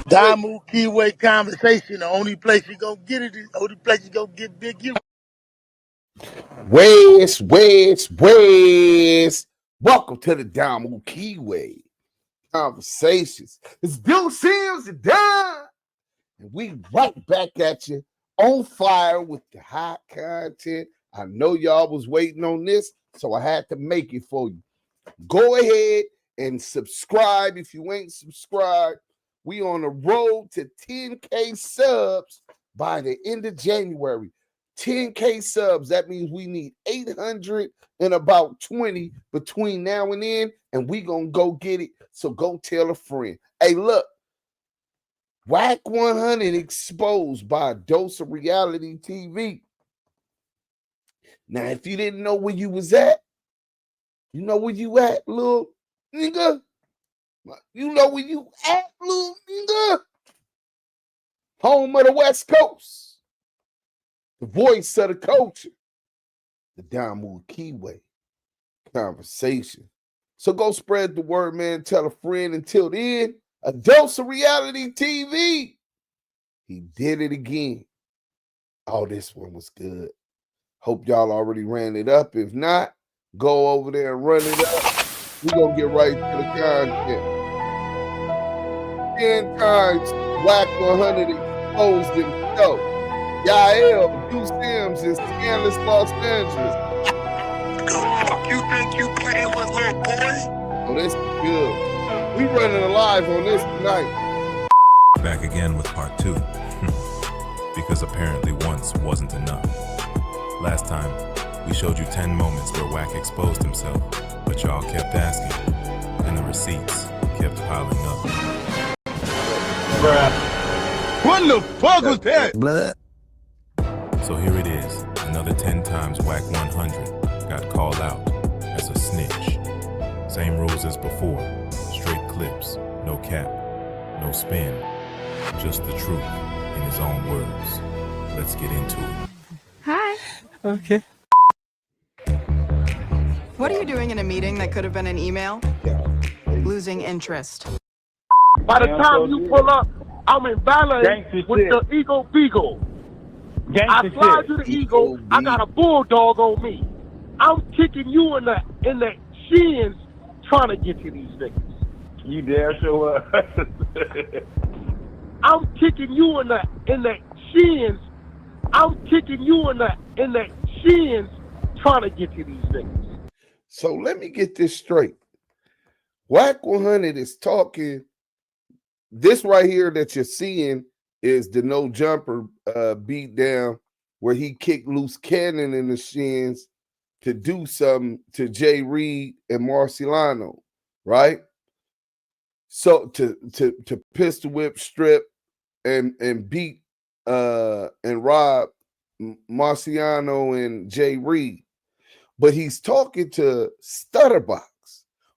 Damu Kiwe Conversation. The only place you gonna get it is the only place you gonna get Big U. Ways. Welcome to the Damu Kiwe Conversations. It's Duse M and we right back at you on fire with the hot content. I know y'all was waiting on this, so I had to make it for you. Go ahead and subscribe if you ain't subscribed. We on the road to 10K subs by the end of January. 10K subs, that means we need 800 and about 20 between now and then, and we gonna go get it. So go tell a friend. Hey, look, Wack100 Exposed by Dose of Reality TV. Now, if you didn't know where you was at, you know where you at, little nigga? You know where you at, little nigga? Home of the West Coast. The voice of the culture. The Damu Kiwe Conversation. So go spread the word, man. Tell a friend. Until then, a Dose of Reality TV. He did it again. Oh, this one was good. Hope y'all already ran it up. If not, go over there and run it up. We're going to get right to the content. 10 times Wack100 Exposed Himself. Yael, Duse M in scandalous Los Angeles. Fuck you think you playing with, little boy? Oh, this is good. We running alive on this tonight. Back again with part 2. Because apparently once wasn't enough. Last time, we showed you 10 moments where Wack exposed himself, but y'all kept asking, and the receipts kept piling up. Bruh. What the fuck was that? Blood. So here it is, another 10 times Wack100 got called out as a snitch. Same rules as before, straight clips, no cap, no spin, just the truth in his own words. Let's get into it. Hi. Okay. What are you doing in a meeting that could have been an email? Losing interest. By the time you pull up, I'm in ballet with the Eagle Beagle. I fly to the Eagle. I got a bulldog on me. I'm kicking you in the shins trying to get to these niggas. You dare show up. I'm kicking you in the shins. I'm kicking you in the shins trying to get to these niggas. So let me get this straight. Wack100 is talking. This right here that you're seeing is the no jumper beat down where he kicked loose cannon in the shins to do something to Jay Reed and Marciano, right? So to pistol whip, strip, and beat and rob Marciano and Jay Reed. But he's talking to Stutterbox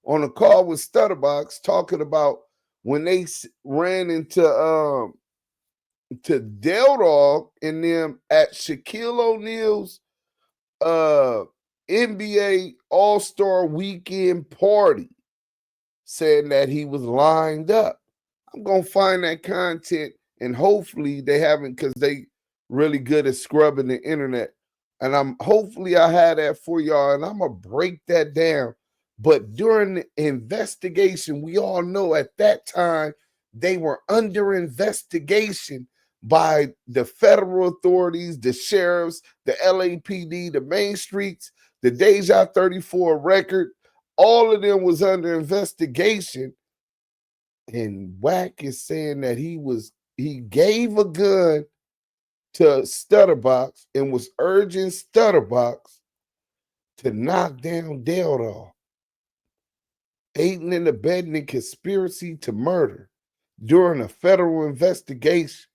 on a call with Stutterbox, talking about when they ran into to Del Dog and them at Shaquille O'Neal's NBA All-Star Weekend party, saying that he was lined up. I'm gonna find that content, and hopefully they haven't, because they really good at scrubbing the internet. And hopefully I had that for y'all, and I'm gonna break that down. But during the investigation, we all know at that time they were under investigation by the federal authorities, the sheriffs, the LAPD, the Main Streets, the Deja 34 record. All of them was under investigation. And Wack is saying that he gave a gun to Stutterbox and was urging Stutterbox to knock down Del Dog, aiding and abetting a conspiracy to murder during a federal investigation.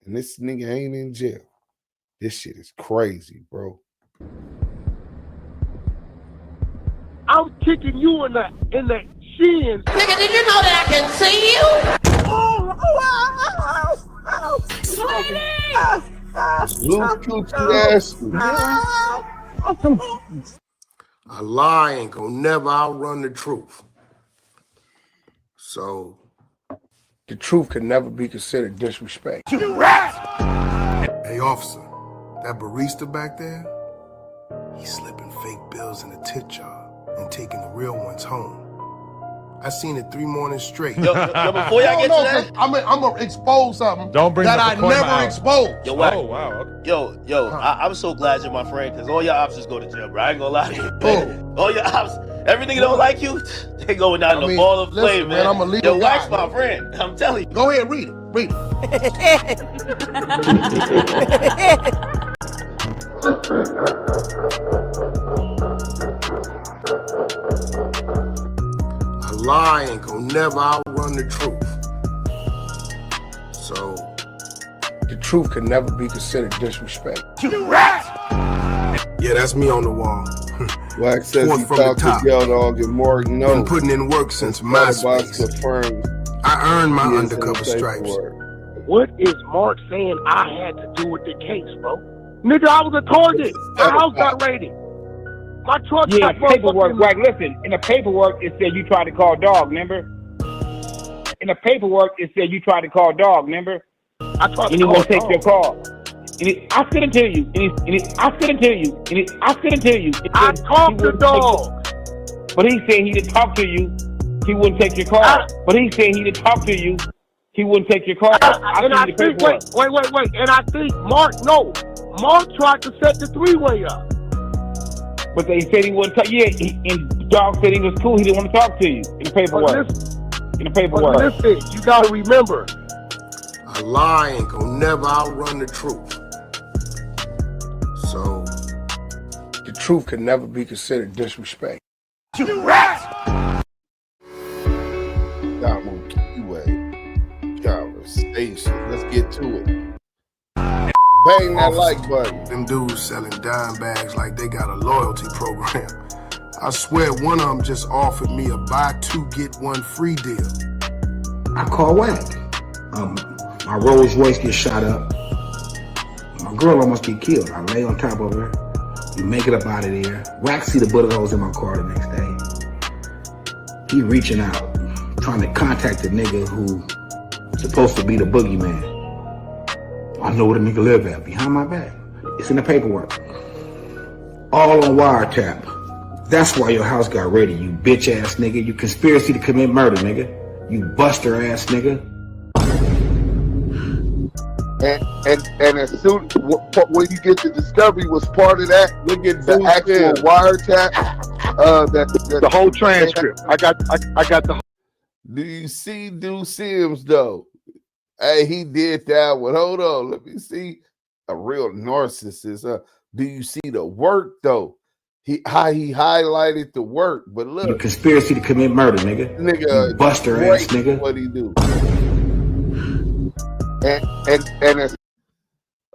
And this nigga ain't in jail. This shit is crazy, bro. I'm kicking you in the shins. Nigga, did you know that I can see you? Blue coochie ass. A lie ain't gonna never outrun the truth. So The truth can never be considered disrespect. Hey, officer, that barista back there, he's slipping fake bills in a tip jar and taking the real ones home. I seen it 3 mornings straight. Yo, before y'all get to that, I'm gonna expose something Don't bring that up I the coin never out. exposed. yo, Wack. Oh, wow. Yo, I'm so glad you're my friend, because all your officers go to jail, bro. I ain't gonna lie to you. Oh. All your ops, every nigga don't like you, they going down in the ball of flame, man. I'm a legal Yo, guy, Wack's my friend. I'm telling you. Go ahead, read it. Read it. A lie ain't gonna never outrun the truth. So, the truth can never be considered disrespect. Yeah, that's me on the wall. Wack says Fourth he from the talked to top. Yo Dog and Morgan. No, Been putting in work since Boss MySpace. confirmed I earned my he is in the undercover stripes. paperwork. What is Mark saying I had to do with the case, bro? Nigga, I was a target. My house got raided. My truck Yeah, got paperwork. Wack, listen, in the paperwork, it said you tried to call dog, remember? In the paperwork, it said you tried to call dog, remember? I tried And to he won't call take your call. I sent it to you. I sent it to you. I sent it to you. I talked to dog. But he said he didn't talk to you. He wouldn't take your call. But he said he didn't talk to you. He wouldn't take your call. And I think, wait. And I think Mark tried to set the 3-way up. But they said he wouldn't talk. Yeah, and dog said he was cool. He didn't want to talk to you in the paperwork. In the paperwork. But listen, you gotta remember. A lie ain't gonna never outrun the truth. So, the truth can never be considered disrespect. Damu Kiwe Conversations. Let's get to it. Bang that like button. Them dudes selling dime bags like they got a loyalty program. I swear one of them just offered me a buy 2 get 1 free deal. I call Wack. My Rolls Royce gets shot up. My girl almost get killed. I lay on top of her. We make it up out of there. Wack see the bullet holes in my car the next day. He reaching out, trying to contact the nigga who supposed to be the boogeyman. I know where the nigga live at, behind my back. It's in the paperwork. All on wiretap. That's why your house got raided, you bitch ass nigga. You conspiracy to commit murder, nigga. You buster ass nigga. And as soon when you get the discovery was part of that, look at the actual wiretap. The whole transcript. I got the. Do you see Duse M though? Hey, he did that one. Hold on, let me see. A real narcissist. Do you see the work though? How he highlighted the work, but look, You conspiracy to commit murder, nigga. Nigga, you buster ass nigga. What he do? And it's,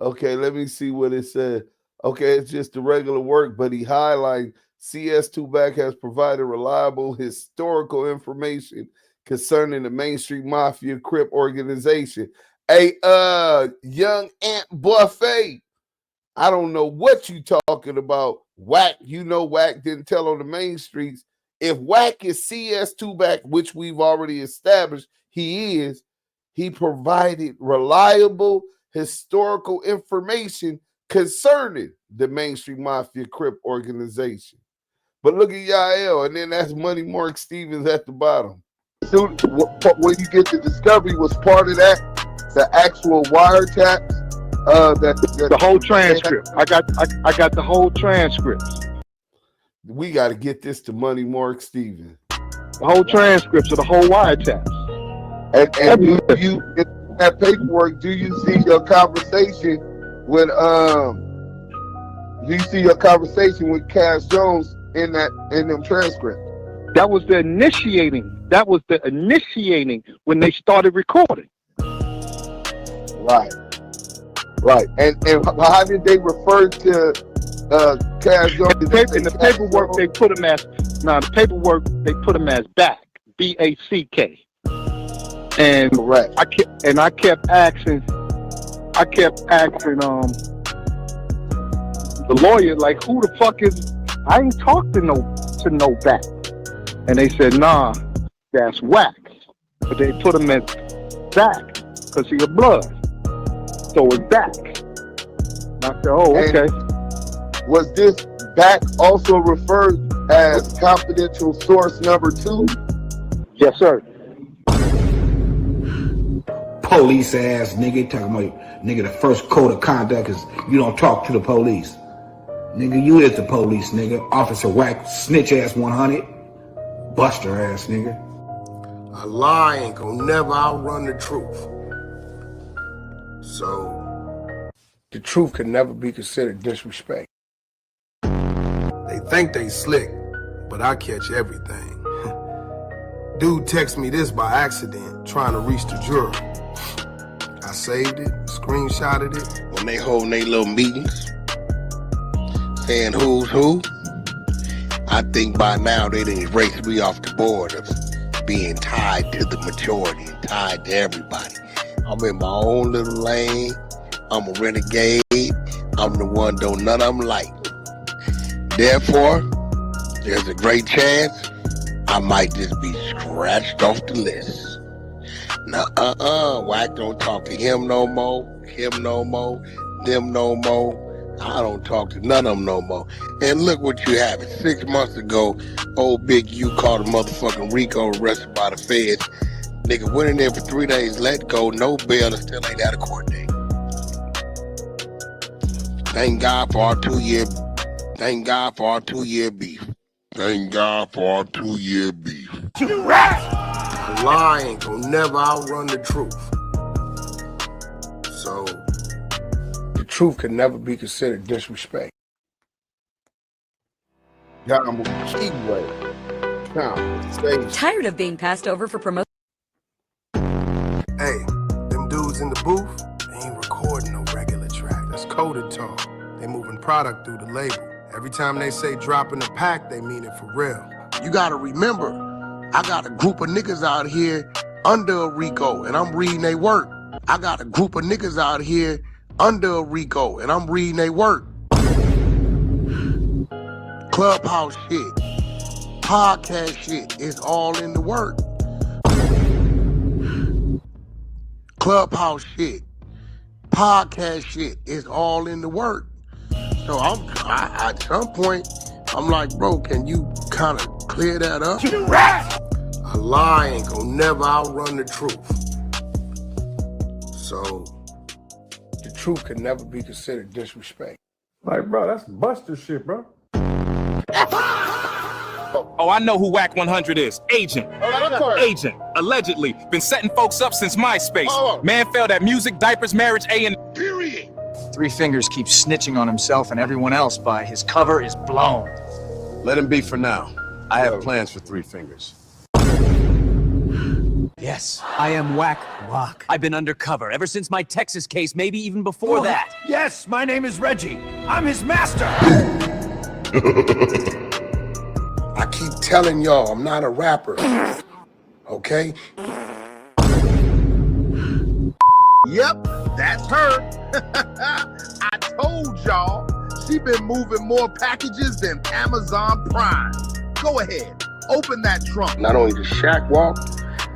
okay, let me see what it said. Okay, it's just the regular work, but he highlighted CS2BACK has provided reliable historical information concerning the Main Street Mafia Crip organization. Hey, young Ant Buffet, I don't know what you talking about. Wack, you know Wack didn't tell on the main streets. If Wack is CS2BACK, which we've already established he is, he provided reliable historical information concerning the Main Street Mafia Crip organization. But look at Yael, and then that's Money Mark Stevens at the bottom. When you get the discovery was part of that, the actual wiretaps, the whole transcript. I got the whole transcript. We got to get this to Money Mark Stevens. The whole transcripts of the whole wiretaps. And you in that paperwork, do you see your conversation with Cass Jones in them transcripts? That was the initiating. When they started recording. Right. And how did they refer to Cass Jones? In the paperwork they put him as Back, B-A-C-K. And correct. I kept asking the lawyer, like, who the fuck is? I ain't talked to no Back. And they said, nah, that's Wack. But they put him as Back, because she a blood. So it's Back. And I said, oh, okay. And was this Back also referred as confidential source number 2? Yes, sir. Police ass nigga talking about, nigga, the first code of conduct is you don't talk to the police. Nigga, you is the police, nigga. Officer Wack, snitch ass 100, buster ass nigga. A lie ain't gonna never outrun the truth. So, The truth can never be considered disrespect. they think they slick, but I catch everything. Dude texted me this by accident, trying to reach the jury. I saved it, screenshotted it. When they holding their little meetings, saying who's who, I think by now they done erased me off the board of being tied to the majority and tied to everybody. I'm in my own little lane. I'm a renegade. I'm the one don't none of them like. Therefore, there's a great chance I might just be scratched off the list. Nah, Wack don't talk to him no more, them no more. I don't talk to none of them no more. And look what you have. 6 months ago, old Big U called a motherfucking Rico, arrested by the feds. Nigga went in there for 3 days, let go, no bail, and still ain't had a court date. Thank God for our 2-year beef. Thank God for our 2-year beef. You rat! A lie ain't gonna never outrun the truth. So, The truth can never be considered disrespect. Damu Kiwe Conversations. Tired of being passed over for promotion? hey, them dudes in the booth, they ain't recording no regular track. That's coded talk. They moving product through the label. Every time they say dropping a pack, they mean it for real. You gotta remember, I got a group of niggas out here under a Rico, and I'm reading they work. I got a group of niggas out here under a Rico, and I'm reading they work. Clubhouse shit, podcast shit is all in the work. Clubhouse shit, podcast shit is all in the work. So I at some point, I'm like, bro, can you kind of clear that up? You rat! A lie ain't gonna never outrun the truth. So, The truth can never be considered disrespect. Like, bro, that's Buster shit, bro. Oh, I know who Wack100 is. Agent. Agent. Allegedly. Been setting folks up since MySpace. Man failed at music, diapers, marriage, A&. Period. Three Fingers keeps snitching on himself and everyone else by his cover is blown. Let him be for now. I have plans for Three Fingers. Yes, I am Wack. I've been undercover ever since my Texas case, maybe even before that. Yes, my name is Reggie. I'm his master. I keep telling y'all, I'm not a rapper. Okay? Yep, that's her. I told y'all, she been moving more packages than Amazon Prime. Go ahead, open that trunk. Not only did Shaq walk,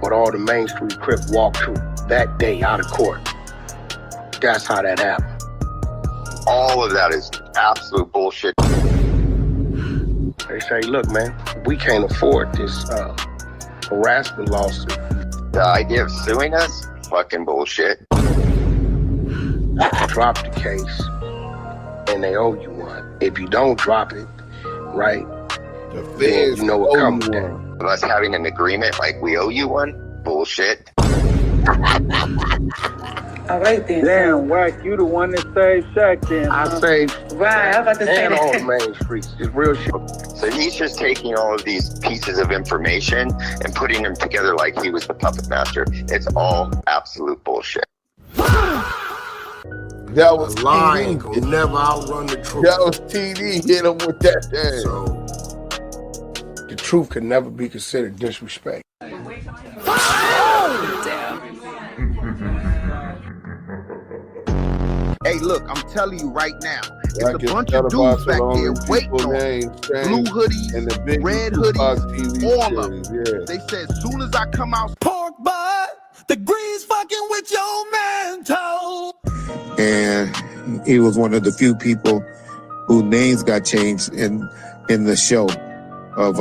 but all the Main Street Crips walked through that day out of court. That's how that happened. All of that is absolute bullshit. They say, look, man, we can't afford this harassment lawsuit. The idea of suing us? Fucking bullshit. Drop the case, and they owe you one. If you don't drop it, right, then you know what comes with that. Us having an agreement like we owe you one? Bullshit. All right then. Damn, Wack, you the one that saved Shaq then. I saved Right, I'm about to say and all the that. Main Streets. It's real shit. So he's just taking all of these pieces of information and putting them together like he was the puppet master. It's all absolute bullshit. That was a lie TD. ain't gonna never outrun the truth. That was TD. Hit him with that thing. So, The truth can never be considered disrespect. Hey, look, I'm telling you right now, it's Like a bunch of dudes back there waiting on blue hoodies, and the big red Tupac hoodies, TV all of them. series, yeah. They said as soon as I come out, Pork butt, the grease fucking and he was one of the few people whose names got changed in the show of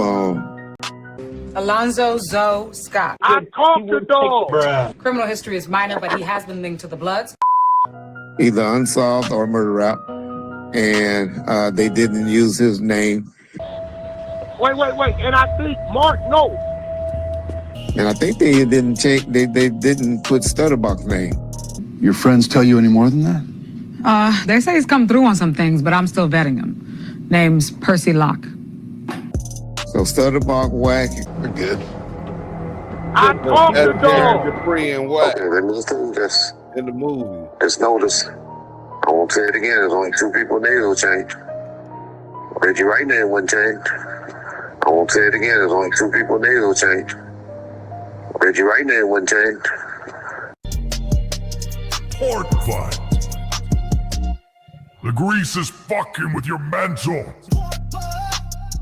Alonzo Zoe Scott. I caught the dog. Criminal history is minor, but he has been linked to the Bloods. either Unsolved or Murder Rap, and they didn't use his name. Wait. And I think Mark knows. And I think they didn't check. They didn't put Stutterbuck's name. Your friends tell you any more than that? They say he's come through on some things, but I'm still vetting him. Name's Percy Locke. So Stutterbuck, Wack, we're good. I caught the dog. Dupree and Wack. Okay, let me just do this. In the movie. Just notice. I won't say it again. There's only two people's names will change. Reggie right name wouldn't change. I won't say it again. There's only two people's names will change. Reggie right name wouldn't change. Pork butt. The grease is fucking with your mental.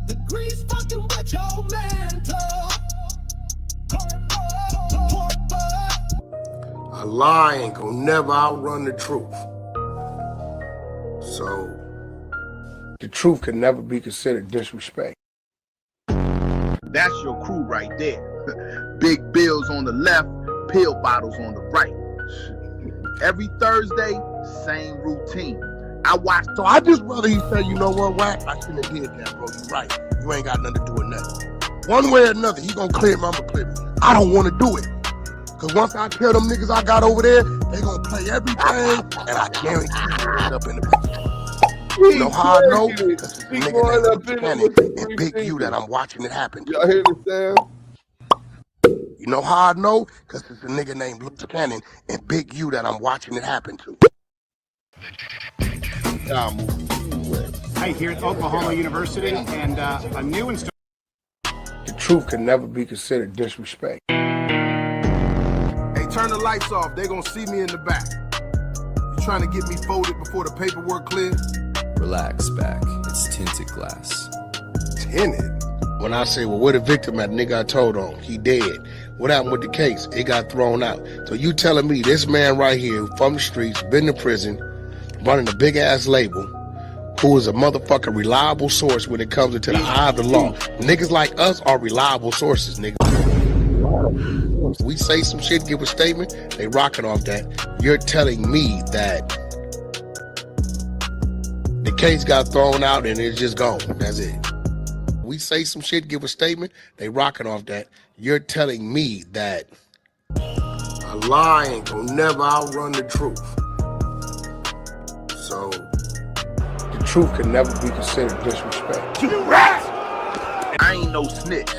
The grease fucking with your mental. A lie ain't gonna never outrun the truth. So, the truth can never be considered disrespect. That's your crew right there. Big bills on the left, pill bottles on the right. Every Thursday, same routine. So I just rather you say, you know what, Wack, I shouldn't have did that, bro. You right. You ain't got nothing to do with nothing. One way or another, he gonna clear me, I'm gonna clear me. I don't wanna do it. Cause once I tell them niggas I got over there, they gonna play everything, and I guarantee you it's up in the picture. You know how I know? Cause it's a nigga named Cannon and Big U that I'm watching it happen to. Y'all hear this sound? You know how I know? Cause it's a nigga named Luke Cannon and Big U that I'm watching it happen to. Damu Kiwe. Hi, here at Oklahoma University, and a new installation. The truth can never be considered disrespect. Hey, turn the lights off. They gonna see me in the back. You trying to get me folded before the paperwork clears? Relax, back. It's tinted glass. Tinted? When I say, well, where the victim at? Nigga, I told on. He dead. What happened with the case? It got thrown out. So you telling me this man right here from the streets, been to prison, running a big ass label, who is a motherfucking reliable source when it comes into the eye of the law. Niggas like us are reliable sources, nigga. We say some shit, give a statement, they rocking off that. You're telling me that the case got thrown out and it's just gone. That's it. We say some shit, give a statement, they rocking off that. You're telling me that a lie ain't gonna never outrun the truth. So, the truth can never be considered disrespect. You rat! I ain't no snitch,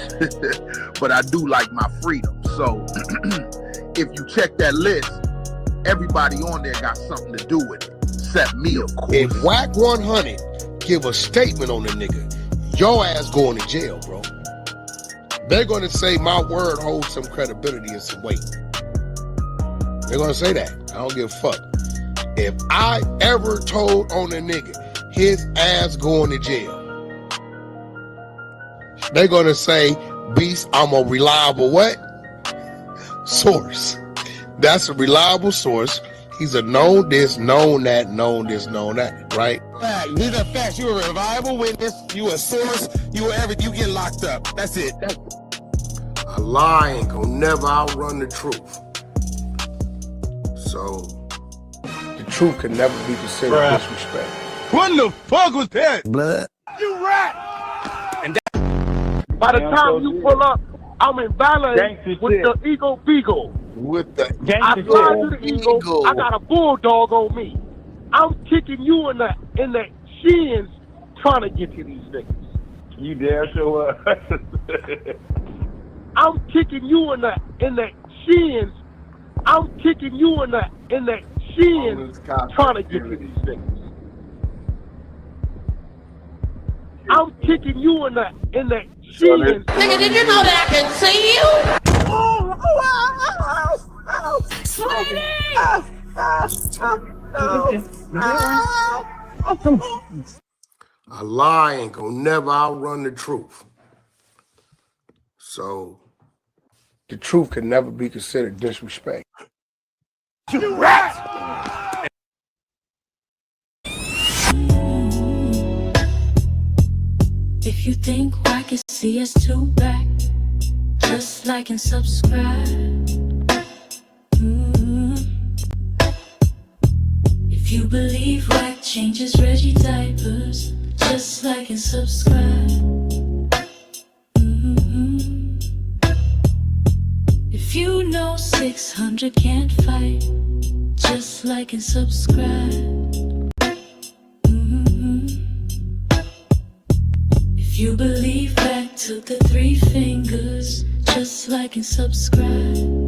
but I do like my freedom. So, if you check that list, everybody on there got something to do with it, except me, of course. if Wack100 give a statement on the nigga, your ass going to jail, bro. They're gonna say my word holds some credibility and some weight. They're gonna say that. I don't give a fuck. If I ever told on a nigga, his ass going to jail, they're gonna say, Beast, I'm a reliable what? Source. That's a reliable source. He's a known this, known that, known this, known that, right? Fact. These are facts. You a reliable witness. You a source. You a everything. You get locked up. That's it. A lie ain't gonna never outrun the truth. So, the truth can never be considered disrespect. What the fuck was that? Blood. You rat! By the time you pull up, I'm in ballet with the Eagle Beagle. With the I fly to the Eagle. I got a bulldog on me. I'm kicking you in the shins trying to get to these niggas. You dare show up? I'm kicking you in the shins. I'm kicking you in the shins trying to get to these niggas. I'm kicking you in the shins. Nigga, did you know that I can see you? A lie ain't gonna never outrun the truth. So, the truth can never be considered disrespect. You rat! think Wack is CS2BACK, just like and subscribe. If you believe Wack changes Reggie diapers, just like and subscribe. If you know 600 can't fight, just like and subscribe. If you believe Wack took the 3 fingers, just like and subscribe.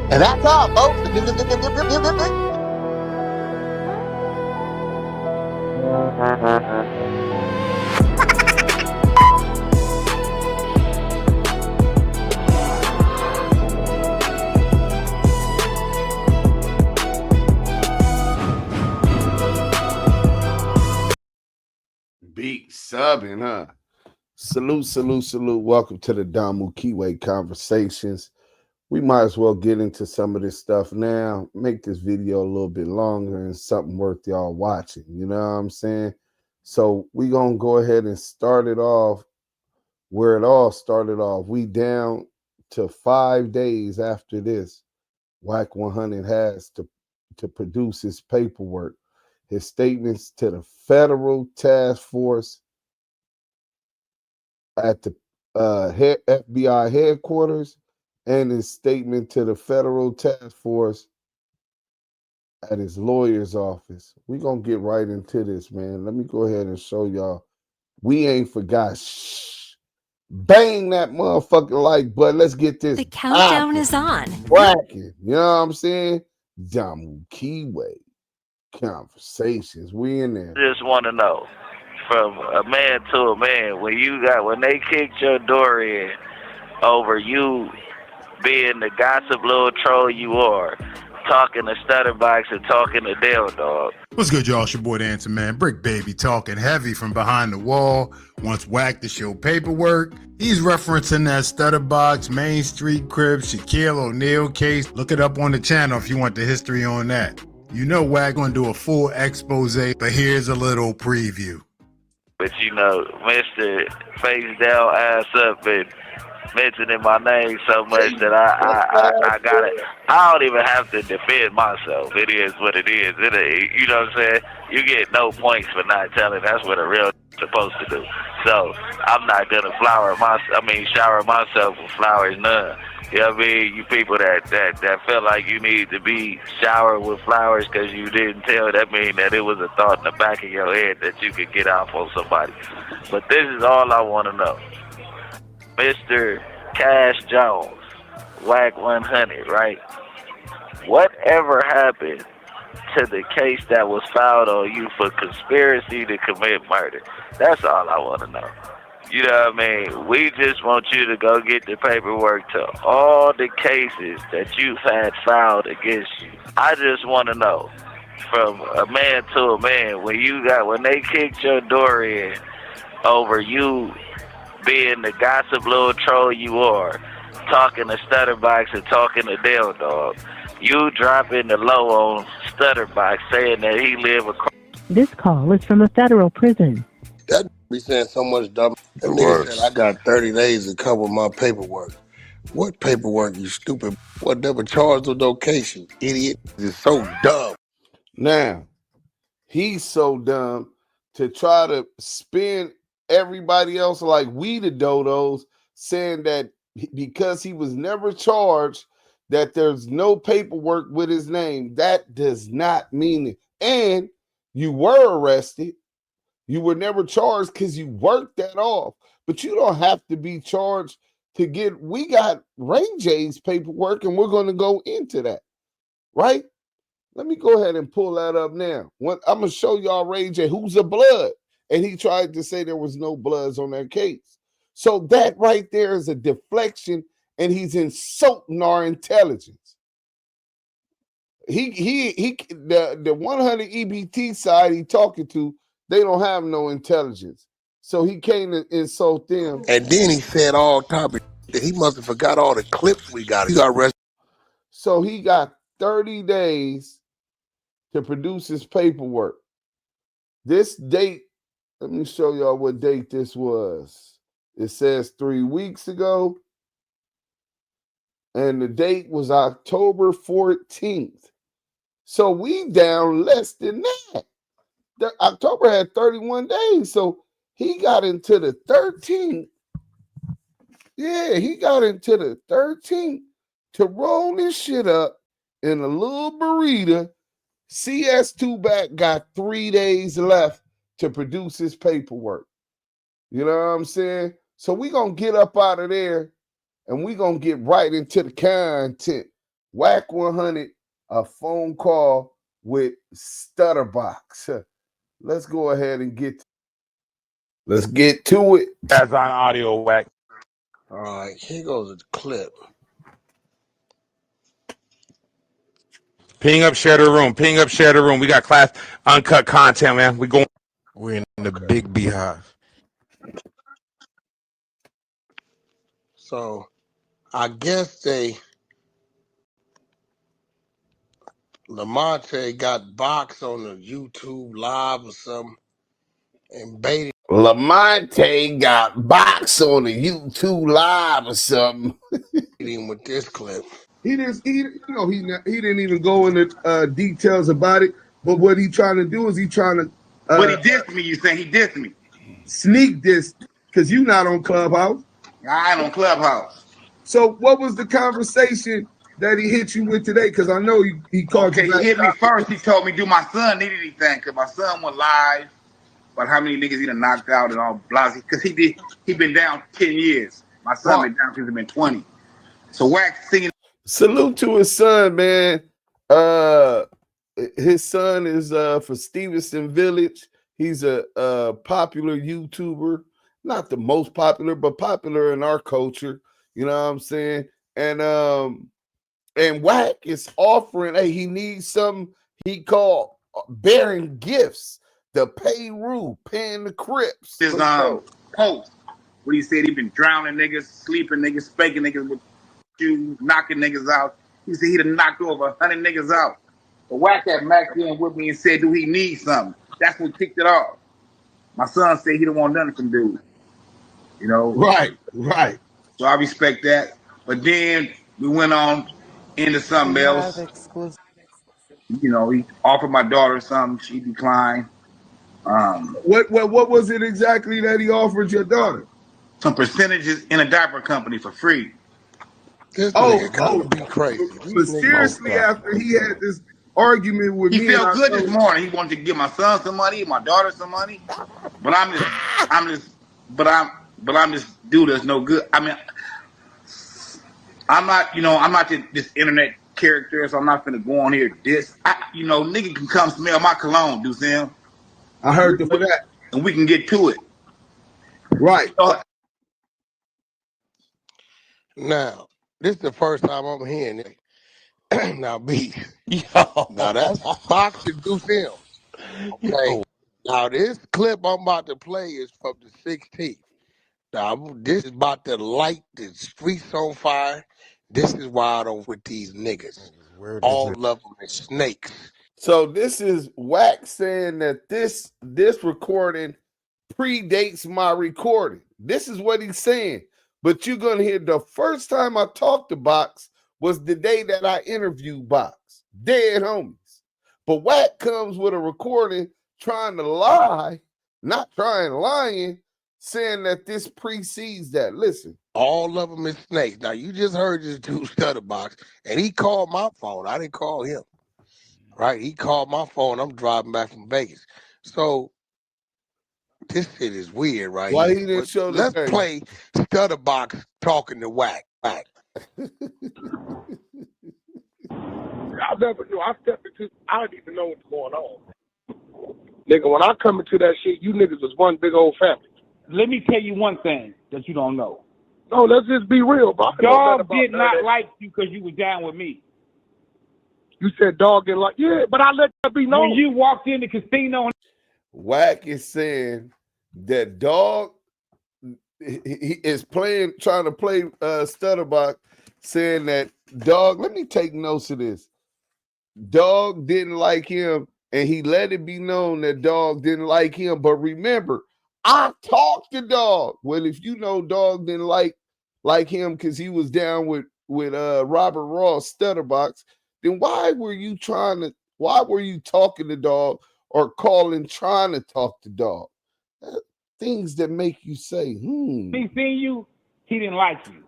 And that's all, folks. Big subbing, huh? Salute, salute, salute. Welcome to the Damu Kiwe Conversations. We might as well get into some of this stuff now, make this video a little bit longer and something worth y'all watching. You know what I'm saying? So we're going to go ahead and start it off where it all started off. We down to 5 days after this. Wack100 has to produce his paperwork, his statements to the federal task force at the FBI headquarters, and his statement to the federal task force at his lawyer's office. We're going to get right into this, man. Let me go ahead and show y'all. We ain't forgot. Shh. Bang that motherfucking like button. Let's get this. The countdown is on. Whacking. You know what I'm saying? Damu Kiwe Conversations. We in there. Just want to know, from a man to a man, when they kicked your door in over you being the gossip little troll you are, talking to stutterbox and talking to Dale Dog. What's good, y'all? It's your boy, the Answer Man. Brick Baby talking heavy from behind the wall. Wants Wack to show paperwork. He's referencing that Stutterbox, Main Street Crib, Shaquille O'Neal case. Look it up on the channel if you want the history on that. You know Wack gonna do a full expose, but here's a little preview. But you know, Mr. Face Down Ass Up and mentioning my name so much that I got it. I don't even have to defend myself. It is what it is. You know what I'm saying? You get no points for not telling. That's what a real supposed to do. So I'm not gonna shower myself with flowers, none. You know what I mean? You people that feel like you need to be showered with flowers because you didn't tell, that mean that it was a thought in the back of your head that you could get off on somebody. But this is all I want to know. Mr. Cash Jones, Wack100, right? Whatever happened to the case that was filed on you for conspiracy to commit murder? That's all I want to know. You know what I mean? We just want you to go get the paperwork to all the cases that you've had filed against you. I just want to know, from a man to a man, when they kicked your door in over you being the gossip little troll you are, talking to Stutterbox and talking to Dale Dog, you dropping the low on Stutterbox saying that he live across. This call is from a federal prison. That be saying so much dumb. That nigga said I got 30 days to cover my paperwork. What paperwork, you stupid? What, never charged with no case, you idiot? It's so dumb. Now, he's so dumb to try to spin everybody else like we the dodos, saying that because he was never charged, that there's no paperwork with his name. That does not mean it. And you were arrested. You were never charged because you worked that off. But you don't have to be charged to get. We got Ray J's paperwork, and we're going to go into that, right? Let me go ahead and pull that up now. I'm going to show y'all Ray J, who's a blood. And he tried to say there was no bloods on that case. So that right there is a deflection, and he's insulting our intelligence. The 100 EBT side he talking to, they don't have no intelligence. So he came to insult them. And then he said all type of shit. He must have forgot all the clips we got. He got arrested. So he got 30 days to produce his paperwork. This date, let me show y'all what date this was. It says 3 weeks ago. And the date was October 14th. So we down less than that. October had 31 days. So he got into the 13th. Yeah, he got into the 13th to roll this shit up in a little burrito. CS2BACK got 3 days left to produce his paperwork. You know what I'm saying? So we going to get up out of there and we going to get right into the content. Wack100, a phone call with Stutterbox. Let's go ahead and let's get to it. That's on audio, Wack. All right, here goes the clip. Ping up, share the room. Ping up, share the room. We got class uncut content, man. We're in the big beehive. So I guess Lamonte got box on the YouTube live or something and baited. Lamonte got box on the YouTube live or something. Him with this clip. He didn't even go into details about it. But what he trying to do is he trying to. But he dissed me. You saying he dissed me? Sneak diss, because you not on Clubhouse. I ain't on Clubhouse. So what was the conversation that he hit you with today? Because I know he called you. Okay, he hit me first. He told me, do my son need anything? Because my son went live about how many niggas he done knocked out and all blah. Because he been down 10 years. My son been down since he been 20. So Wack singing. Salute to his son, man. His son is for Stevenson Village. He's a popular YouTuber. Not the most popular, but popular in our culture. You know what I'm saying? And Wack is offering, hey, he needs something he called bearing gifts. The paying the Crips. His post where he said he been drowning niggas, sleeping niggas, spanking niggas with shoes, knocking niggas out. He said he done knocked over 100 niggas out. But Wack had Mac in with me and said, do he need something? That's what kicked it off. My son said he don't want nothing from dude. You know? Right. So I respect that. But then we went on into something else. You know, he offered my daughter something. She declined. What was it exactly that he offered your daughter? Some percentages in a diaper company for free. This nigga gotta be crazy. But seriously, after he had this argument with me, he felt good this morning. He wanted to give my son some money, my daughter some money. But I'm just dude that's no good. I mean, I'm not this internet character, so I'm not gonna go on here diss. Nigga can come smell my cologne, Duse M. I heard that. And we can get to it. Right. Now, this is the first time I'm hearing it. Now, B. Now, that's boxing do films. Okay. Now, this clip I'm about to play is from the 16th. Now, this is about to light the streets on fire. This is why I don't with these niggas. All of them is snakes. So this is Wack saying that this recording predates my recording. This is what he's saying. But you're going to hear the first time I talked to Box was the day that I interviewed Box. Dead homies. But Wack comes with a recording trying to lie, lying, saying that this precedes that. Listen. All of them is snakes. Now, you just heard this dude Stutterbox, and he called my phone. I didn't call him. Right? He called my phone. I'm driving back from Vegas. So, this shit is weird, right? Why he didn't show the Let's play Stutterbox talking to Wack. I never knew. I stepped into, I didn't even know what's going on. Nigga, when I come into that shit, you niggas was one big old family. let me tell you one thing that you don't know. No, let's just be real, bro. Dog did not like you because you was down with me. You said dog didn't like, yeah, but I let that be known. When you walked in the casino. Wack is saying that Dog he is trying to play Stutterbox, saying that Dog, let me take notes of this. Dog didn't like him, and he let it be known that Dog didn't like him. But remember, I talked to Dog. Well, if you know Dog didn't like him because he was down with Robert Ross Stutterbox, then why were you talking to Dog or trying to talk to Dog? Things that make you say, He seen you, he didn't like you.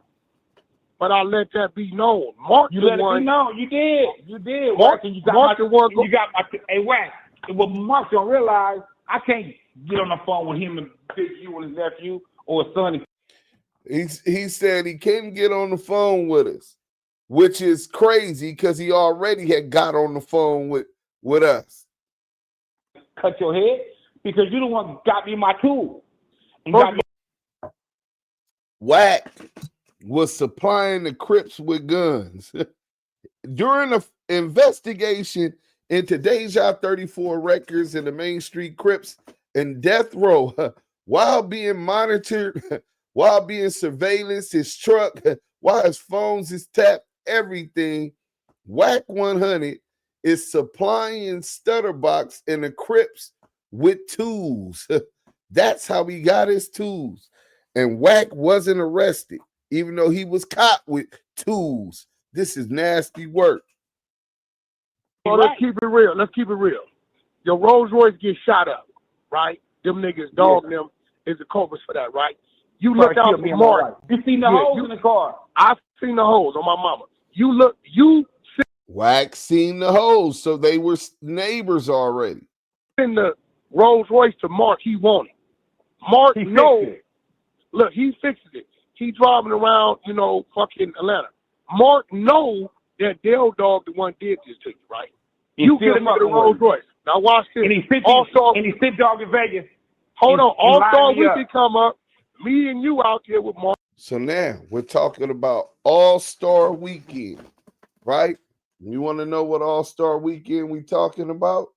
But I let that be known. Mark You the let one. it be known. You did. Mark, and you got Mark my, the one. you got my. Hey, Wack. What Mark don't realize, I can't get on the phone with him and Big you and his nephew or his son. He said he couldn't get on the phone with us, which is crazy because he already had got on the phone with us. Cut your head because you the one who got me my tool. And got me. Wack was supplying the Crips with guns. During the investigation into Deja 34 records and the Main Street Crips and Death Row, while being monitored, while being surveillance, his truck, while his phones is tapped, everything, Wack100 is supplying Stutterbox and the Crips with tools. That's how he got his tools. And Wack wasn't arrested, even though he was caught with tools. This is nasty work. Oh, let's keep it real. Your Rolls Royce gets shot up, right? Them niggas, Dog, them is the culprits for that, right? You look out for Mark. You seen the holes in the car. I've seen the holes on my mama. Wack seen the holes, so they were neighbors already. In the Rolls Royce to Mark, he wanted. Mark knows. Look, he fixes it. He driving around, fucking Atlanta. Mark knows that Dale Dog the one did this to you, right? You get him the Rolls Royce. Now watch this. And he fit Dog in Vegas. Hold on. All-Star Weekend come up. Me and you out there with Mark. So now we're talking about All-Star Weekend, right? You want to know what All-Star Weekend we talking about?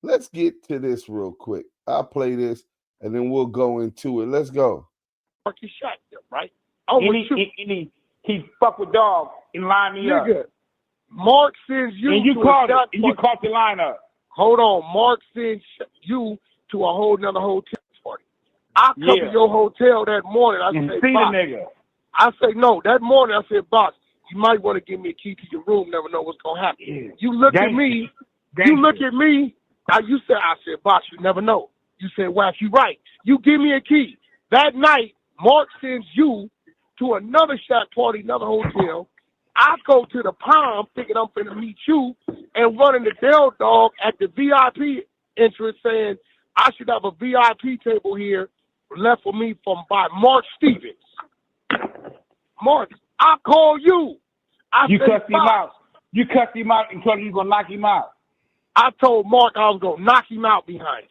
Let's get to this real quick. I'll play this and then we'll go into it. Let's go. Mark, he shot them, right? He fuck with Dog and line me up. Mark sends you and you to caught a shot it. And you caught the lineup. Hold on. Mark sends you to a whole nother hotel party. I come to your hotel that morning. I say, see the nigga. I say, no. That morning, I said, Box, you might want to give me a key to your room. Never know what's going to happen. Yeah. You look at me. You look at me. I said, Box, you never know. You said, Wack, you right. You give me a key. That night, Mark sends you to another shot party, another hotel. I go to the Palm thinking I'm finna meet you and running the Dell Dog at the VIP entrance saying I should have a VIP table here left for me by Mark Stevens. Mark, I call you. You cussed him out. You cussed him out and told him you were going to knock him out. I told Mark I was going to knock him out behind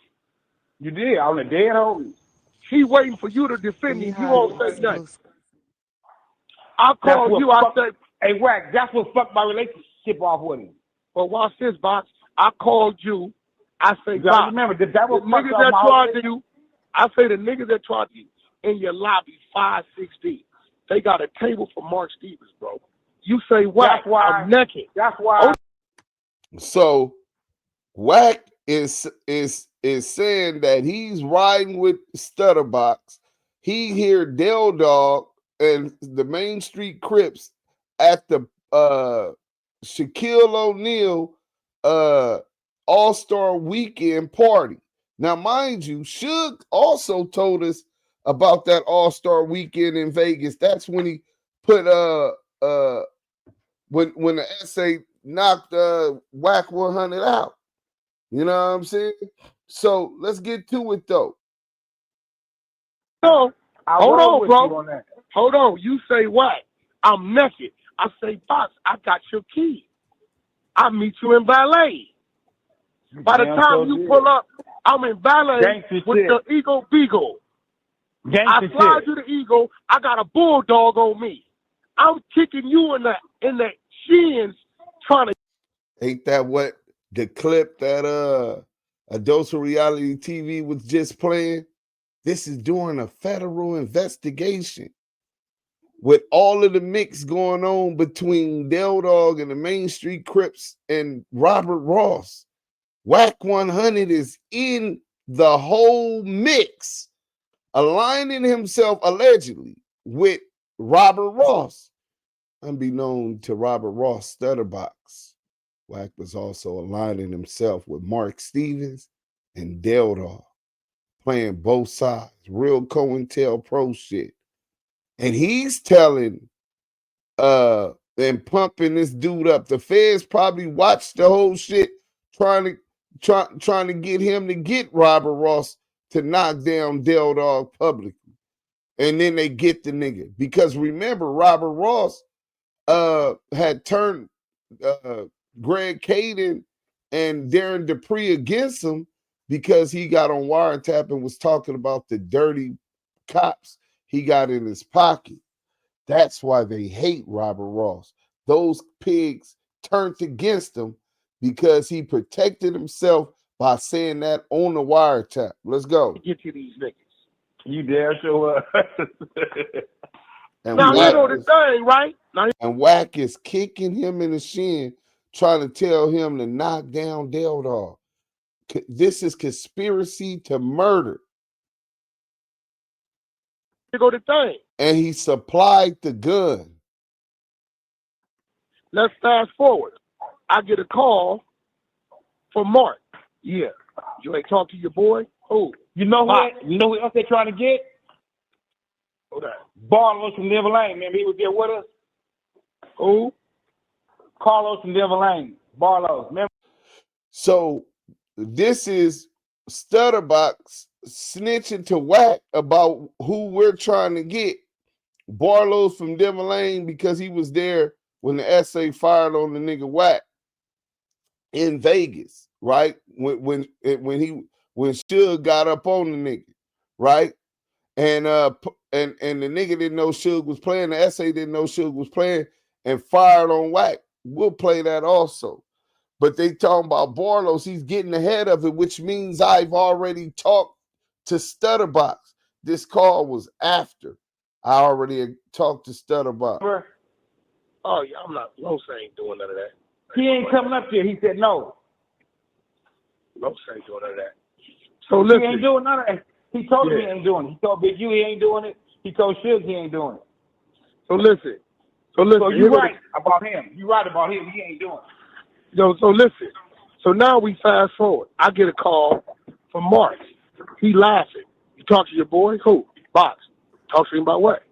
you. You did. I was a dead homie. He waiting for you to defend him. You won't say nothing. I called you. I said, hey, Wack, that's what fucked my relationship off with him. But watch this, Box. I called you. I say, Box, remember, that was the niggas that tried to you. I say the niggas that tried to you in your lobby 5-6 deep. They got a table for Mark Stevens, bro. You say, Wack, I'm naked. That's why. So, Wack is saying that he's riding with Stutterbox. He hear Dell Dog and the Main Street Crips at the Shaquille O'Neal All-Star Weekend party. Now, mind you, Suge also told us about that All-Star Weekend in Vegas. That's when he put when the essay knocked Wack100 out. You know what I'm saying? So let's get to it though. No, hold on, bro. Hold on. You say Wack, I'm naked. I say, Box, I got your key. I meet you in ballet. By the time you pull up, I'm in ballet with the Eagle Beagle. I fly to the Eagle. I got a bulldog on me. I'm kicking you in the shins, trying to. Ain't that what the clip that a dose of reality TV was just playing? This is during a federal investigation with all of the mix going on between Del Dog and the Main Street Crips and Robert Ross. Wack100 is in the whole mix, aligning himself allegedly with Robert Ross. Unbeknown to Robert Ross Stutterbox, Wack was also aligning himself with Mark Stevens and Del Dog, playing both sides, real COINTELPRO shit. And he's telling and pumping this dude up. The feds probably watched the whole shit, trying to get him to get Robert Ross to knock down Del Dog publicly. And then they get the nigga. Because remember, Robert Ross had turned Greg Caden and Darren Dupree against him because he got on wiretap and was talking about the dirty cops he got in his pocket. That's why they hate Robert Ross. Those pigs turned against him because he protected himself by saying that on the wiretap. Let's go. Get to these niggas. You dare show up. And now you know the thing, right? And Wack is kicking him in the shin, trying to tell him to knock down Del Dog. This is conspiracy to murder. You go the thing. And he supplied the gun. Let's fast forward. I get a call from Mark. Yeah. You ain't talk to your boy? Who? You know who else they trying to get? Who that? Barlow from Denver Lane. Remember he was there with us? Who? Carlos from Denver Lane. Barlow. Remember? So this is Stutterbox snitching to Wack about who we're trying to get. Barlow's from Denver Lane because he was there when the SA fired on the nigga Wack in Vegas, right? When Suge got up on the nigga, right? And the nigga didn't know Suge was playing, the SA didn't know Suge was playing, and fired on Wack. We'll play that also. But they talking about Barlow's, he's getting ahead of it, which means I've already talked to Stutterbox. This call was after I already talked to Stutterbox. Oh yeah, Los ain't doing none of that. He ain't coming up there. He said no. Los ain't doing none of that. So listen. He ain't doing none of that. He told me he ain't doing it. He told Big U he ain't doing it. He told Suge he ain't doing it. So listen. So you right about him. You right about him. He ain't doing it. So listen. So now we fast forward. I get a call from Mark. He laughing. You talk to your boy? Who? Box. Talk to him about what?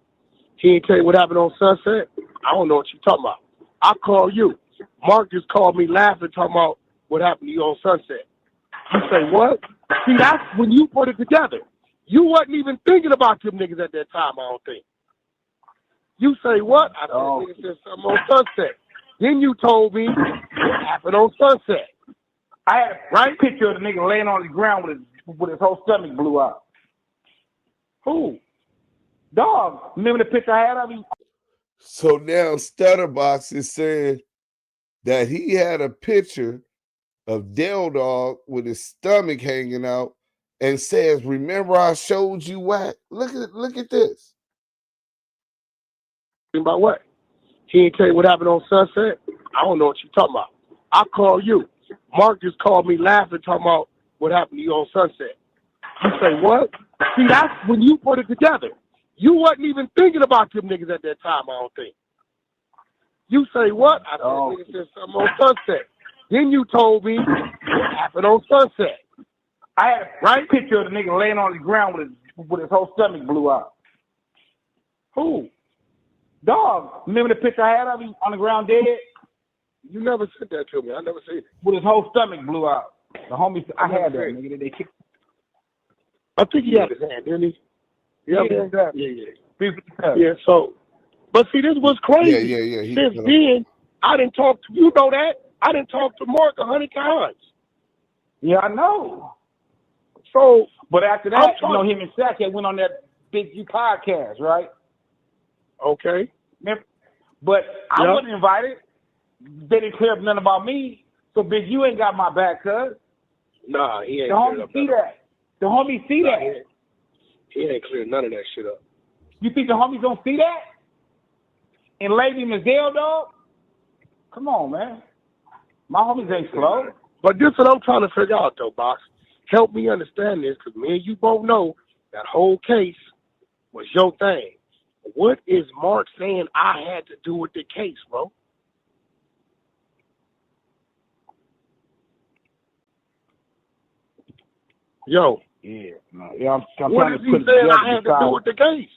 He ain't tell you what happened on Sunset? I don't know what you're talking about. I call you. Mark just called me laughing, talking about what happened to you on Sunset. You say, what? See, that's when you put it together. You wasn't even thinking about them niggas at that time, I don't think. You say, what? I thought niggas said something on Sunset. Then you told me what happened on Sunset. I had a picture of the nigga laying on the ground with his whole stomach blew out. Who? Dog. Remember the picture I had of him? So now Stutterbox is saying that he had a picture of Del Dog with his stomach hanging out and says, remember I showed you Wack? Look at this. About what? He ain't tell you what happened on Sunset? I don't know what you're talking about. I call you. Mark just called me laughing, talking about what happened to you on Sunset. You say, what? See, that's when you put it together. You wasn't even thinking about them niggas at that time, I don't think. You say, what? I thought niggas said something on Sunset. Then you told me what happened on Sunset. I had a picture of the nigga laying on the ground with his whole stomach blew out. Who? Dog. Remember the picture I had of him on the ground dead? You never said that to me. I never seen it. With his whole stomach blew out. The homies, I had that nigga. They kicked. I think he had his hand, didn't he? Yeah. Yeah, so, but see, this was crazy. Yeah. Since then, I didn't talk to, you know that? I didn't talk to Mark 100 times. Yeah, I know. So, but after that, him and Sack had went on that Big U podcast, right? Okay. Remember? But I wasn't invited. They didn't clear up nothing about me. So Big U ain't got my back, cuz. Nah, he ain't. The homie see that. The homie see that. He ain't cleared none of that shit up. You think the homies don't see that? And label him as Dale Dog? Come on, man. My homies ain't slow. But this is what I'm trying to figure out, though, Box. Help me understand this, because me and you both know that whole case was your thing. What is Mark saying I had to do with the case, bro? Yo. Yeah. No, yeah, I'm What trying is to he put it saying together I had to do with the case?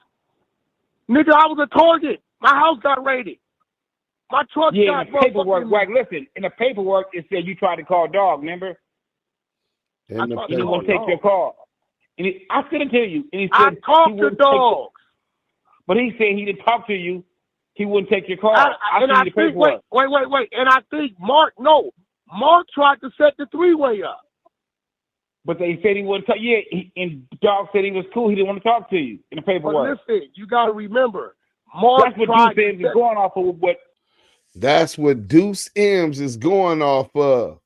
Nigga, I was a target. My house got raided. My truck yeah, got in the paperwork, Wack, listen, in the paperwork, it said you tried to call Dog, remember? He didn't want to take your call. And I sent it to you. And he said, I talked to Dog. But he said he didn't talk to you. He wouldn't take your call. I sent you the paperwork. Wait. And I think Mark tried to set the three-way up. But they said he wouldn't talk. Yeah, and Dog said he was cool. He didn't want to talk to you in the paperwork. But listen, you got to remember, Mark That's what Duse M is going off of. That's what Duse M is going off of.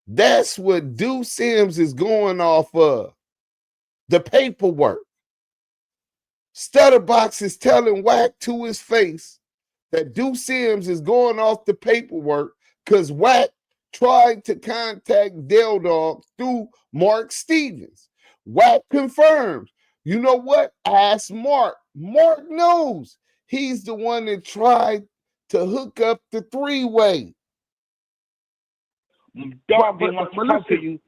That's what Duse M is going off of. The paperwork. Stutterbox is telling Wack to his face that Duse M is going off the paperwork because Wack tried to contact Dale Dog through Mark Stevens. Wack confirms. You know what? Ask Mark. Mark knows. He's the one that tried to hook up the three-way. Dog didn't want to talk to you.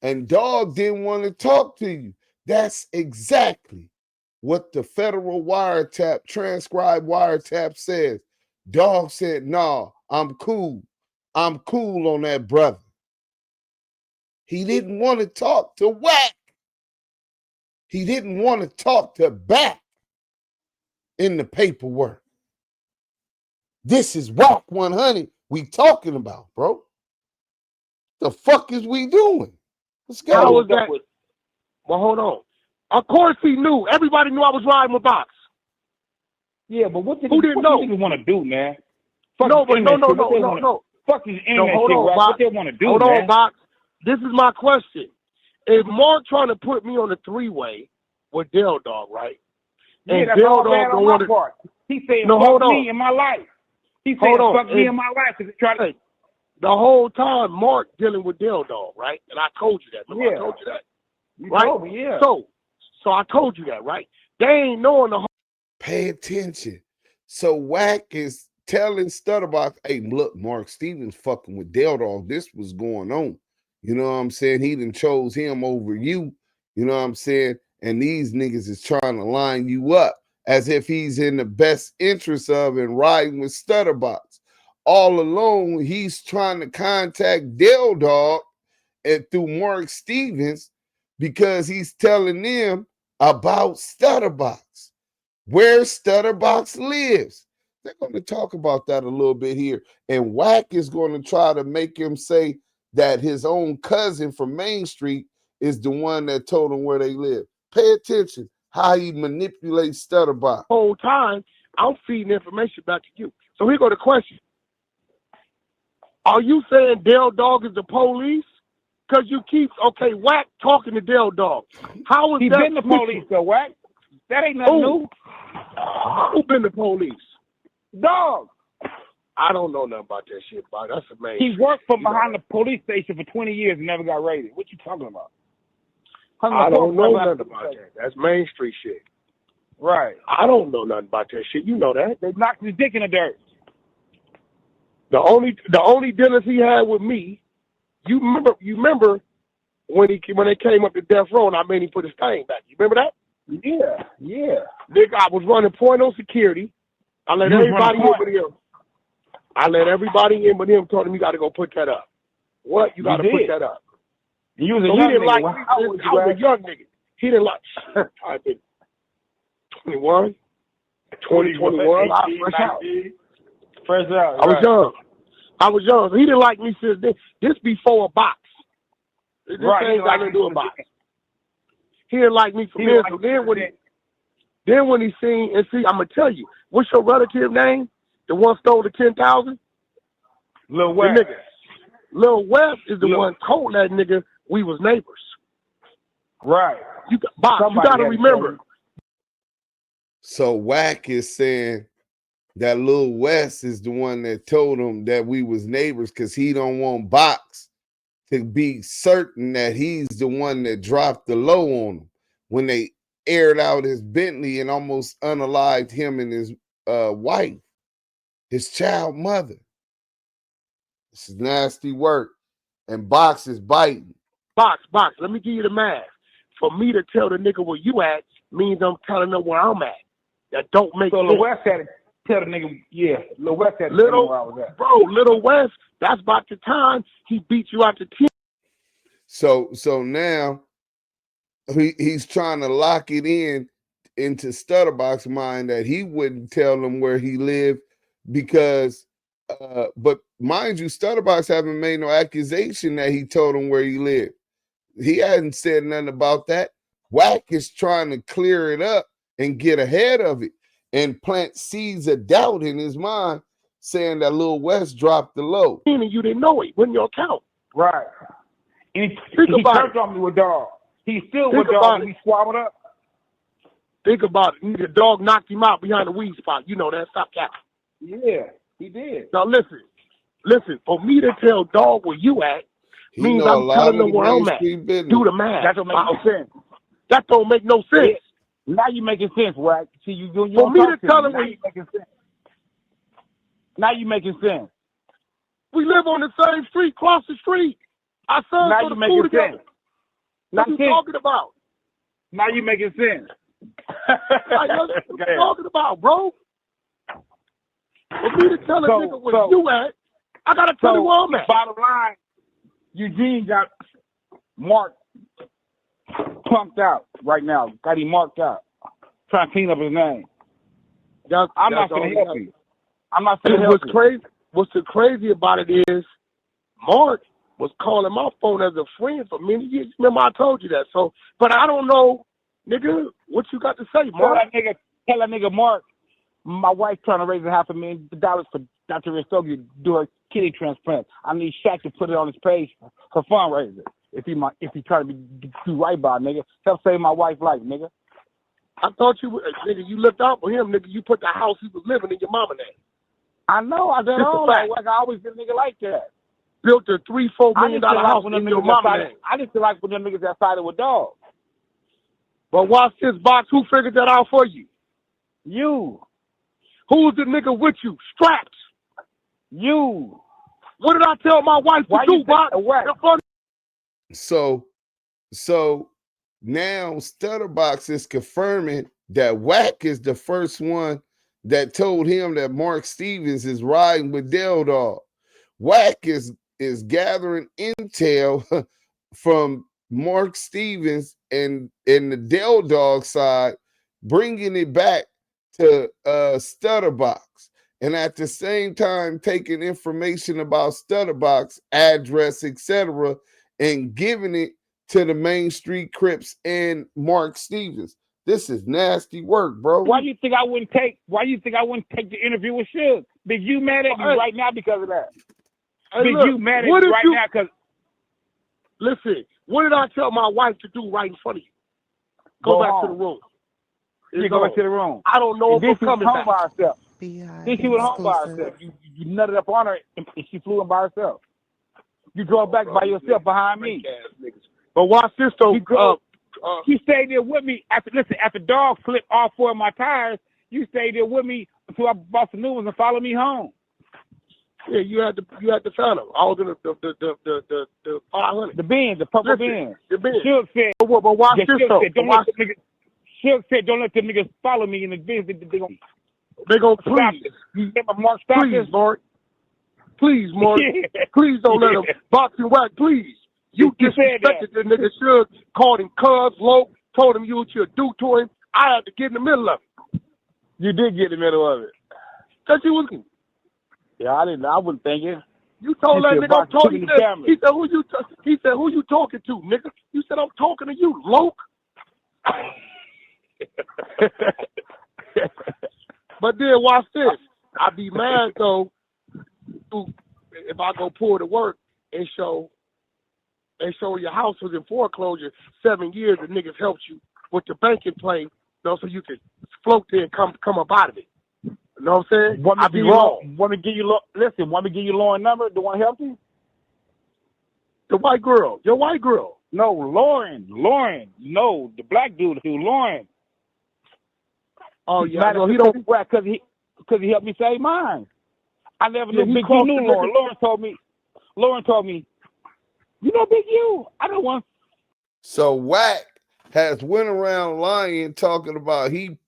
And Dog didn't want to talk to you. That's exactly what the federal wiretap, transcribed wiretap says. Dog said, "Nah, I'm cool. I'm cool on that brother." He didn't want to talk to Wack. He didn't want to talk to Back in the paperwork. This is Wack100 we talking about, bro. The fuck is we doing? Let's go. How was that? Well, hold on. Of course he knew. Everybody knew I was riding with Box. Yeah, but what did Who didn't know? What want to do, man? No. Fuck this internet shit, Wack. What they want to do, Hold man? on, Box. This is my question. If Mark trying to put me on the three-way with Dale Dog, right? Yeah, and that's Dale all Dog bad on my part. He saying fuck me in my life. He saying fuck me in my life because he tried to. The whole time, Mark dealing with Dale Dog, right? And I told you that. Remember I told you that. You right? told me, yeah. So I told you that, right? They ain't knowing the whole. Pay attention. So Wack is telling Stutterbox, hey, look, Mark Stevens fucking with Dale Dog. This was going on. You know what I'm saying? He done chose him over you. You know what I'm saying? And these niggas is trying to line you up as if he's in the best interest of and riding with Stutterbox. All along, he's trying to contact Dale Dog and through Mark Stevens because he's telling them about Stutterbox, where Stutterbox lives. They're going to talk about that a little bit here. And Wack is going to try to make him say that his own cousin from Main Street is the one that told him where they live. Pay attention how he manipulates Stutterbox. Whole time, I'm feeding information back to you. So here go the question. Are you saying Dale Dog is the police? Because you keep, Wack talking to Dale Dog. How is he that? He been the police, though, Wack. That ain't nothing new. Who been the police? Dog. I don't know nothing about that shit, Bob. That's amazing. He worked from behind the police station for 20 years and never got raided. What you talking about? I don't know nothing about that. That's Main Street shit. Right. I don't know nothing about that shit. You know that. They knocked his dick in the dirt. The only dinners he had with me, you remember when they came up to death row and I made him put his thing back. You remember that? Yeah. Nigga, I was running point on security. I let everybody in but him. I let everybody in but him. Told him you got to go put that up. What? You got to put that up. You was a young nigga. Like I was a young nigga. He didn't like. I've been 21, 21. Fresh out. I was young. So he didn't like me since this before a box. This ain't got to do a box. He didn't like me for mental. Then when he seen, and see, I'm gonna tell you, what's your relative name? The one stole the 10,000? Lil West. The nigga. Lil West is the one told that nigga we was neighbors. Right. You gotta remember. So Wack is saying that Lil West is the one that told him that we was neighbors because he don't want Box to be certain that he's the one that dropped the low on him when they aired out his Bentley and almost unalived him and his wife, his child mother. This is nasty work. And Box is biting. Box, let me give you the math. For me to tell the nigga where you at means I'm telling them where I'm at. That don't make sense. So Lil West had to tell the nigga, yeah, Lil West had to tell him where I was at. Bro, Lil West, that's about the time he beat you out to 10. So now he's trying to lock it into Stutterbox's mind that he wouldn't tell him where he lived because but mind you, Stutterbox haven't made no accusation that he told him where he lived. He hadn't said nothing about that. Wack is trying to clear it up and get ahead of it and plant seeds of doubt in his mind, saying that Lil West dropped the low. And you didn't know it. Wasn't your account. Right. And he turned on me with dog. He still with dog and he swallowed up. Think about it. The dog knocked him out behind the weed spot. You know that. Stop counting. Yeah, he did. Now listen. For me to tell dog where you at means I'm telling them where I'm at. Do the math. That don't make no sense. That don't make no sense. Now you making sense, Wack. See, you for me to tell him where you making sense. Now you making sense. We live on the same street, cross the street. Our sons now go to you school making together. sense. What you talking about? Now you making sense. What you talking about, bro? For me to tell a nigga where you at, I gotta tell him where I'm at. Bottom line, Eugene got marked, punked out right now. Got him marked out. Trying to clean up his name. I'm not gonna help you. I'm not gonna help you. What's the crazy about it is, Mark was calling my phone as a friend for many years. Remember I told you that. So, but I don't know, nigga, what you got to say, Mark? Tell that nigga Mark, my wife trying to raise $500,000 for Dr. Restogi to do her kidney transplant. I need Shaq to put it on his page for fundraiser. If he try to do right by, nigga, help save my wife's life, nigga. I thought nigga, you looked out for him, nigga. You put the house he was living in your mama name. I know, I done all that. Like, I always been a nigga like that. Built a $3-4 million house in your mama name. I just feel like when them niggas that sided with dogs. But watch this, Box. Who figured that out for you? You. Who's the nigga with you? Straps. You. What did I tell my wife to do, Box? So now Stutterbox is confirming that Wack is the first one that told him that Mark Stevens is riding with Del Dog. Wack is gathering intel from Mark Stevens and the Del Dog side, bringing it back to Stutterbox, and at the same time taking information about Stutterbox address, etc., and giving it to the Main Street Crips and Mark Stevens. This is nasty work, bro. Why do you think I wouldn't take the interview with Suge? Big you mad at me right now because of that? Big you mad at me right now because... Listen, what did I tell my wife to do right in front of you? Go back to the room. You go back to the room. I don't know if I'm coming back. By herself. Then she went home by herself. You nutted up on her and she flew in by herself. You drove back by yourself behind me. But watch this though. She stayed there with me after dog flipped all 4 of my tires. You stayed there with me until I bought some new ones and followed me home. Yeah, you had to find them. I was in the 500. The Benz, the purple Benz. The Benz. Suge said, but watch this though. Suge said, don't let them niggas follow me in the Benz. They gonna please. You remember Mark stop please, Mark. Please, Mark. Please don't let them box and whack. Please. You disrespected the nigga. Suge called him cuz, low, told him you what you'd do to him. I had to get in the middle of it. You did get in the middle of it. Because you was... Yeah, I wouldn't think it. You told that nigga I'm talking to. He said, who you talking to, nigga? You said, I'm talking to you, loke. But then watch this. I be mad though if I go pull to work and show your house was in foreclosure 7 years and niggas helped you with the banking play, so you can float there and come up out of it. You know what I'm saying? I be wrong. Want me to give you Lauren's number? Do want to help you? The white girl. Your white girl. No, Lauren. No, the black dude who Lauren. Oh yeah. No, he don't because he helped me save mine. I never knew Big U knew Lauren. Lauren told me, you know Big U? I don't want. So Wack has went around lying, talking about he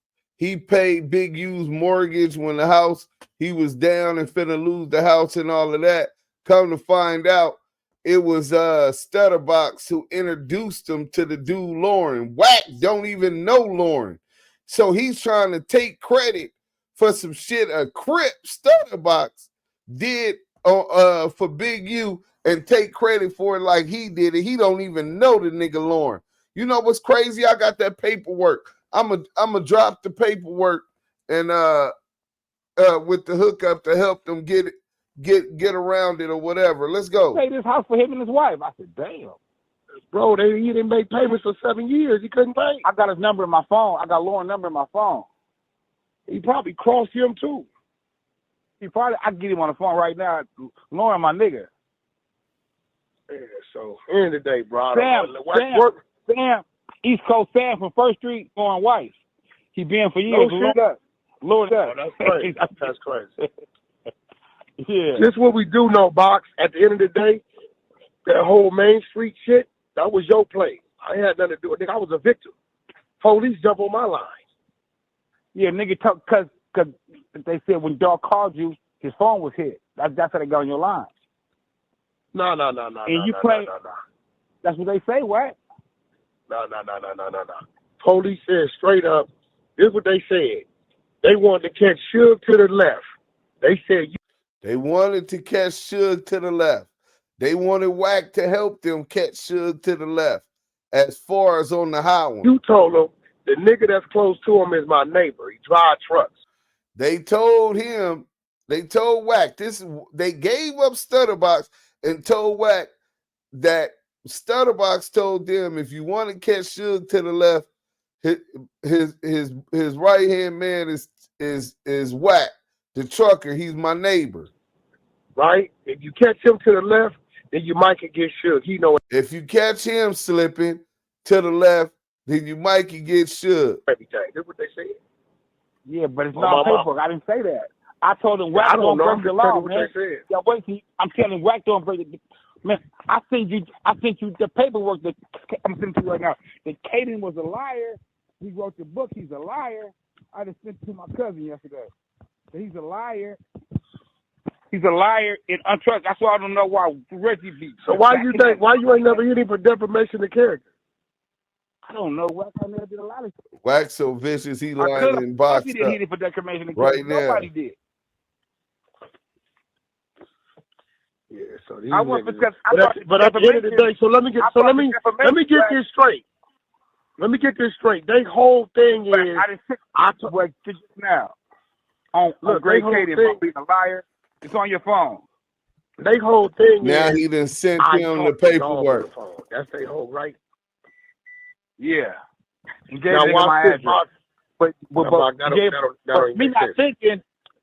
paid Big U's mortgage when the house, he was down and finna lose the house and all of that. Come to find out, it was Stutterbox who introduced him to the dude Lauren. Wack don't even know Lauren. So he's trying to take credit for some shit a Crip Stutterbox did for Big U and take credit for it like he did it. He don't even know the nigga Lauren. You know what's crazy? I got that paperwork. I'ma drop the paperwork and with the hookup to help them get around it or whatever. Let's go. Pay this house for him and his wife. I said, damn. Bro, he didn't make payments for 7 years. He couldn't pay. I got his number in my phone. I got Lauren's number in my phone. He probably crossed him too. I can get him on the phone right now. Lauren, my nigga. Yeah, so end of the day, bro. Sam, East Coast Sam from First Street going Weiss. He been for years. Lord, that's crazy. That's crazy. Yeah. This is what we do know, Box. At the end of the day, that whole Main Street shit, that was your play. I had nothing to do with it. I was a victim. Police jump on my line. Yeah, nigga, because they said when dog called you, his phone was hit. That's how they got on your line. No. And you play. That's what they say, what? No. Police said straight up, this is what they said. They wanted to catch Suge to the left. They said they wanted to catch Suge to the left. They wanted Wack to help them catch Suge to the left as far as on the highway. You told them the nigga that's close to him is my neighbor. He drives trucks. They told Wack they gave up Stutterbox and told Wack that Stutterbox told them if you want to catch Suge to the left, his right hand man is Wack, the trucker. He's my neighbor. Right? If you catch him to the left, then you might could get Suge. He know it. If you catch him slipping to the left, then you might could get Suge. Everything. That's what they said. Yeah, but it's not paperwork. I didn't say that. I told him Wack don't break the law, man. Yeah, wait, I'm telling Wack don't break it. Man, I sent you the paperwork that I'm sending to you right now. That Caden was a liar. He wrote the book. He's a liar. I just sent it to my cousin yesterday. So he's a liar. He's a liar and untrustworthy. That's why I don't know why Reggie beat. So why you ain't never hit him for defamation of character? I don't know. Wack never did a lot of shit. Wack so vicious, he lying in box. He didn't hit it for defamation of right character. now. Nobody did. Yeah, so I want because but at the end of the day, so let me get this straight. Let me get this straight. They whole thing is I told just now on Great Katie about being a liar. It's on your phone. They whole thing now is he done sent him the paperwork. That's their whole right. Yeah. And gave now my address. But me not thinking,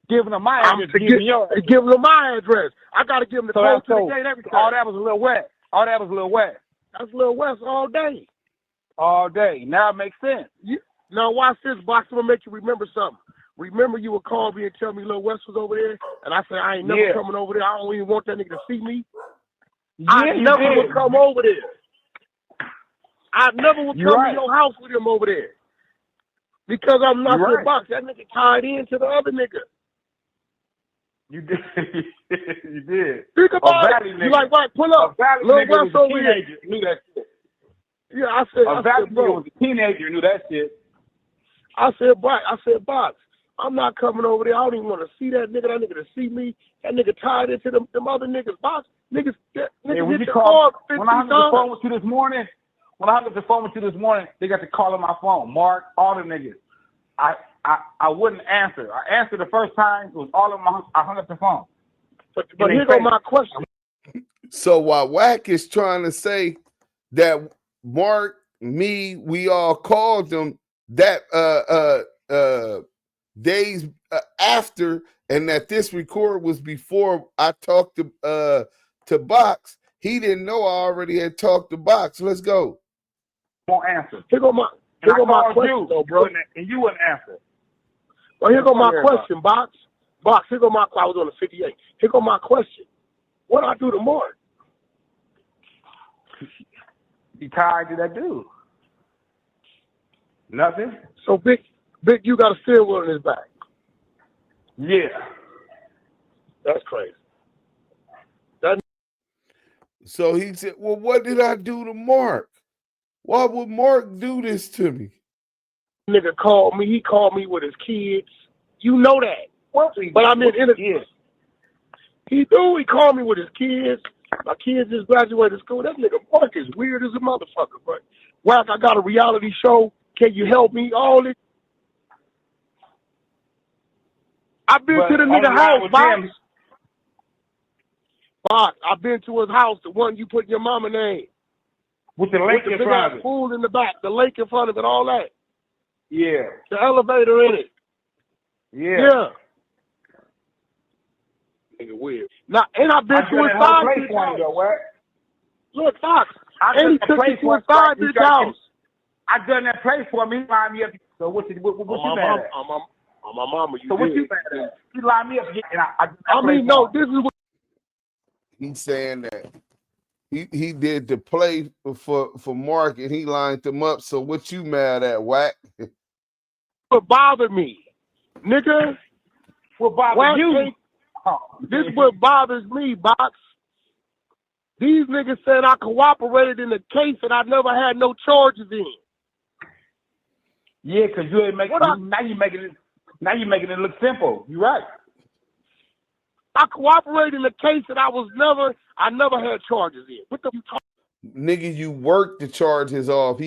giving them my address, giving them my address. I got to give them the code to the gate every time. All that was a little wet. That's Lil West all day. All day. Now it makes sense. Now watch this, Box. I'm going to make you remember something. Remember you would call me and tell me Lil West was over there? And I said, I ain't never coming over there. I don't even want that nigga to see me. I never would come over there. I never would come to your house with him over there. Because I'm not your box. That nigga tied into the other nigga. You did. You did. Think about it. You like, right, pull up. Lil West over here. Knew that shit. Yeah, I said, bro, was a teenager, knew that shit. I said, Box, I'm not coming over there. I don't even want to see that nigga to see me. That nigga tied into them other niggas. Box, niggas hit the car 50 when I hung the phone with you this morning, When I hung up the phone with you this morning, they got to call on my phone. Mark, all the niggas. I wouldn't answer. I answered the first time. It was all of them. I hung up the phone. But here go my question. So while Wack is trying to say that Mark, me, we all called them that days after, and that this record was before I talked to Box, he didn't know I already had talked to Box. Let's go. Won't answer. Here go my question, though, bro. And you wouldn't answer. Well, here go my question, Box. Box, here go my question. I was on the 58. Here go my question. What I do to Mark? You tied to that dude. Nothing. So Big, you got a steering wheel in his back. Yeah. That's crazy. So he said, well, what did I do to Mark? Why would Mark do this to me? Nigga called me. He called me with his kids. You know that. But I mean, he do. He called me with his kids. My kids just graduated school. That nigga Mark is weird as a motherfucker, bro. Wack, I got a reality show. Can you help me? All this. I've been to the nigga house, Box. Box, I've been to his house, the one you put your mama name. With the lake in front of it. Pool in the back, the lake in front of it, all that. Yeah. The elevator in it. Yeah. Nigga weird. Now, and I've been to his side bitch house. Look, Fox, and he took me to his side bitch house. I done that place for him. He lined me up. So what you mad at? On my mama, you so what did. You mad at? He lined me up and I mean, no, this is what he's saying that he did the play for Mark and he lined him up. So what you mad at, Wack? What bothered me, nigga? What bothered you? This what bothers me, Box. These niggas said I cooperated in the case and I never had no charges in. Yeah, because you ain't making. Now you making it look simple. You're right. I cooperated in the case that I never had charges in. What the you talking? Nigga, you work the charges off.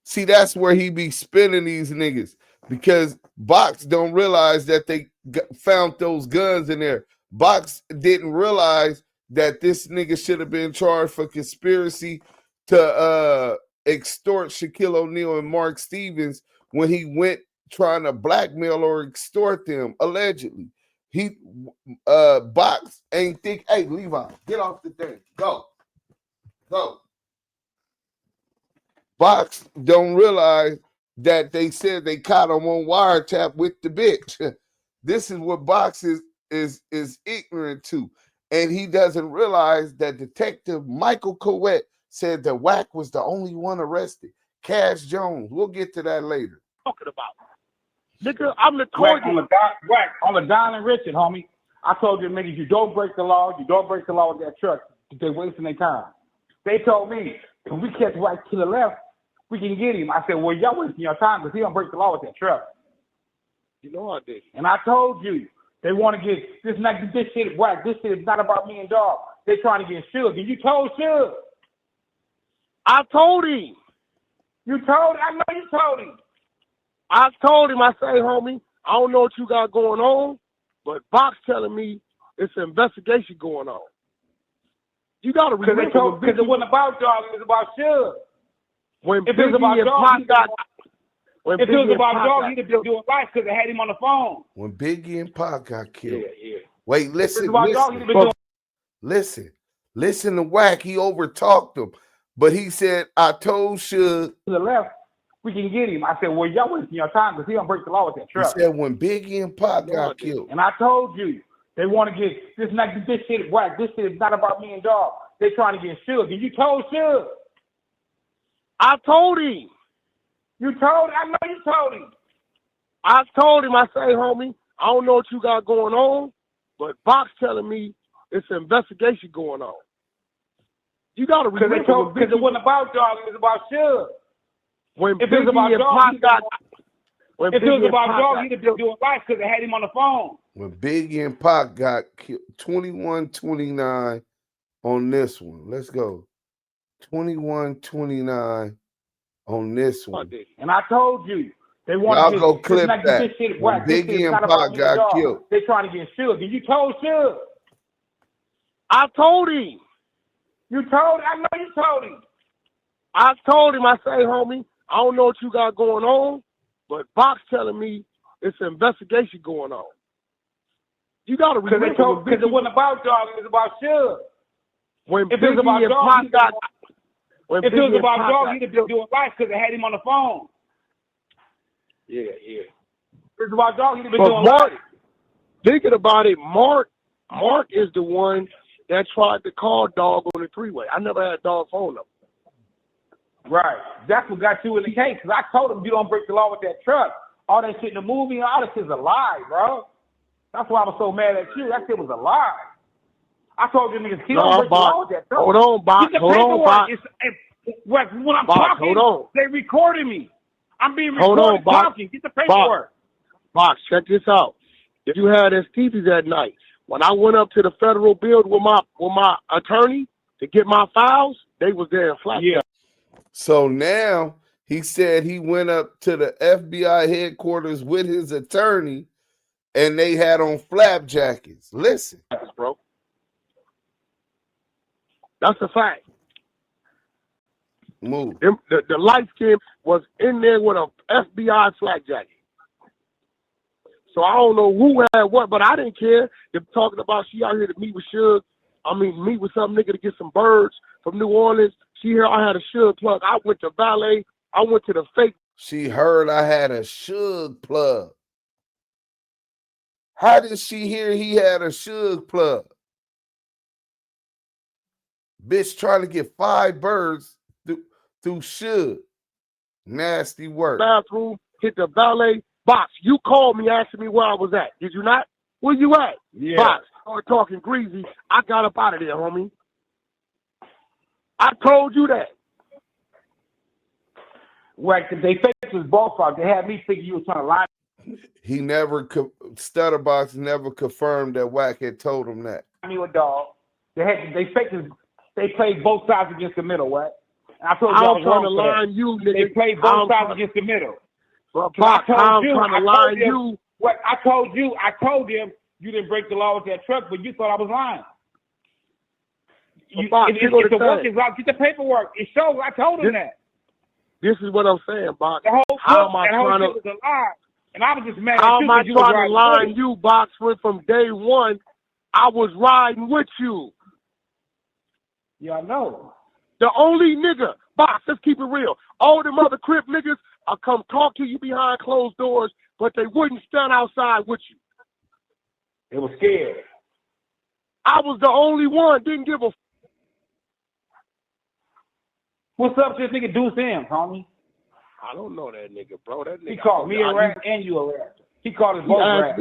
See, that's where he be spinning these niggas because Box don't realize that they found those guns in there. Box didn't realize that this nigga should have been charged for conspiracy to extort Shaquille O'Neal and Mark Stevens when he went trying to blackmail or extort them, allegedly. He Box ain't think, hey, Levi, get off the thing. Go. Box don't realize that they said they caught him on wiretap with the bitch. This is what Box is ignorant to. And he doesn't realize that Detective Michael Coet said that Wack was the only one arrested. Cash Jones. We'll get to that later. Talking about. Nigga, I'm the target. On the Don and Richard, homie. I told you niggas, you don't break the law. You don't break the law with that truck. They're wasting their time. They told me, if we catch Wack to the left, we can get him. I said, well, y'all wasting your time because he don't break the law with that truck. You know I did. And I told you, they want to get this shit Wack. This shit is not about me and dog. They trying to get Suge. And you told Suge. I told him. You told him? I know you told him. I told him, I say, homie, I don't know what you got going on, but Box telling me it's an investigation going on. You got to remember. Because it wasn't about dog, it was about Suge. If it was about dog, if it was about dog, he'd have been doing life because they had him on the phone. When Biggie and Pac got killed. Yeah. Wait, listen to Wack. He overtalked him. But he said, I told Suge. To the left, we can get him. I said, well, y'all wasting your time because he don't break the law with that truck. He said when Biggie and Pac got killed. And I told you, they want to get this shit Wack. This shit is not about me and dog. They trying to get Suge. And you told Suge. I told him. You told him? I know you told him. I told him, I say, homie, I don't know what you got going on, but Box telling me it's an investigation going on. You got to remember. Because it wasn't about dog, it was about Suge. If it was about dog, he'd have been doing life because they had him on the phone. When Biggie and Pac got killed, 21-29 on this one. Let's go. 21-29 on this one. And I told you, they Y'all wanted go to clip like that. this shit. When What? This shit Biggie is and not about Pac me, dog. got killed. They trying to get Suge. And you told Suge. I told him. You told. I know you told him. I told him. I say, homie, I don't know what you got going on, but Box telling me it's an investigation going on. You got to remember because it wasn't about dog. It was about Suge. When if it was about Biggie and dog, Pac got. If it was about dog, he'd have been doing life because it had him on the phone. Yeah. If it was about dog, he'd have been But doing Mark, life. thinking about it, Mark is the one that tried to call Dog on the three-way. I never had Dog phone number. Right. That's what got you in the case. Because I told him you don't break the law with that truck. All that shit in the movie, all that shit's a lie, bro. That's why I was so mad at you. That shit was a lie. I told you niggas, he don't break the law with that truck. Hold on, Box. Get the Hold on, paperwork. Box. When I'm Box, talking, hold on. they recorded me. I'm being Hold recorded on, Box. talking. Get the paperwork. Box, check this out. If you had STVs that night, when I went up to the federal building with my attorney to get my files, they was there in flat. Yeah. So now he said he went up to the FBI headquarters with his attorney and they had on flap jackets. Listen. Bro. That's a fact. Move. The light skin was in there with a FBI flag jacket. So I don't know who had what, but I didn't care. They're talking about she out here to meet with Suge. Meet with some nigga to get some birds from New Orleans. She heard I had a Suge plug. I went to Valet. I went to the fake. She heard I had a Suge plug. How did she hear he had a Suge plug? Bitch trying to get 5 birds through Suge. Nasty work. Bathroom, hit the Valet. Box, you called me asking me where I was at. Did you not? Where you at? Yeah. Box, started talking greasy. I got up out of there, homie. I told you that. Right, they faked his ball out. They had me thinking you were trying to lie. He never, Stutterbox never confirmed that Wack had told him that. I mean, a dog. They faked his. They played both sides against the middle, right? And I told you I was trying to wrong for line that. you, nigga. They played both sides against the middle. But Box, I'm trying to line him, you. What I told him you didn't break the law with that truck, but you thought I was lying. Box, If the work is out, get the paperwork. It shows. I told him that. This is what I'm saying, Box. The whole How am I trying shit was a lie, and I was just mad How at you am I because you was trying to riding line with you, Box? When from day one, I was riding with you. Yeah, I know. The only nigga, Box, let's keep it real. All them other Crip niggas, I come talk to you behind closed doors, but they wouldn't stand outside with you. They were scared. I was the only one, didn't give a What's up to this nigga Duse M, homie? I don't know that nigga, bro. That nigga. He called me a rat and you a rat. He called us both rats.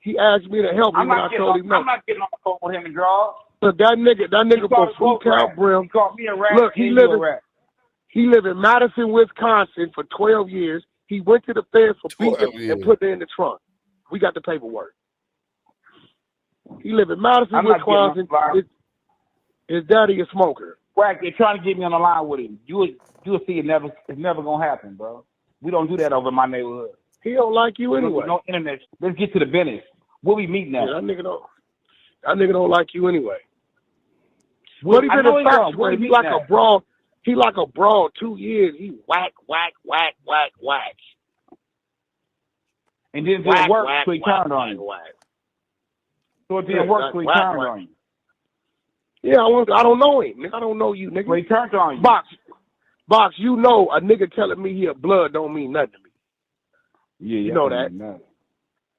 He asked me to help him, and I told him no. I'm not getting on the phone with him and draw. Look, that nigga from Fruit Cow Brim. He called me a rat. Look, he lived in Madison, Wisconsin for 12 years. He went to the feds for beating him and put it in the trunk. We got the paperwork. He lived in Madison, Wisconsin. His daddy a smoker. Wack, they're trying to get me on the line with him. You'll see it's never gonna happen, bro. We don't do that over in my neighborhood. He don't like you anyway. No internet. Let's get to the business. Where we meeting at? Yeah, that nigga don't like you anyway. What he been infatuated? He like a broad. He like a broad 2 years. He whack. And then it didn't work, so he turned on you. So it didn't work, so he turned on you. Yeah, I don't know him. Nigga, I don't know you, nigga. Well, he turned on you. Box, you know a nigga telling me he a blood don't mean nothing to me. Yeah, you know that.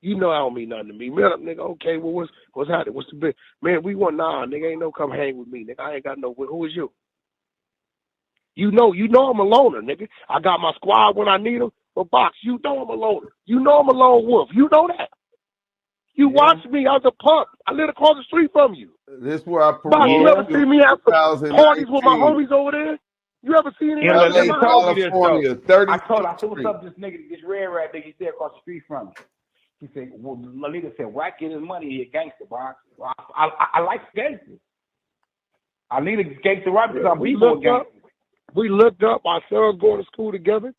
You know I don't mean nothing to me. Man, nigga, okay, well, what's happening? What's the big? Man, we want, nigga, ain't no come hang with me, nigga. I ain't got no, who is you? You know I'm a loner, nigga. I got my squad when I need them, but Box, you know I'm a loner. You know I'm a lone wolf. You know that. You watched me. I was a punk. I lived across the street from you. This is where I Box, you ever see me at parties with my homies over there? You ever seen any of them? California, 30. I told what's up, this nigga, this red rat nigga, he said across the street from me. He said, well, my nigga said, Wack get his money, he a gangster, Box. Well, I like gangsters. I need a gangster right because I'm B-boy gangster. We looked up. Our sons going to school together.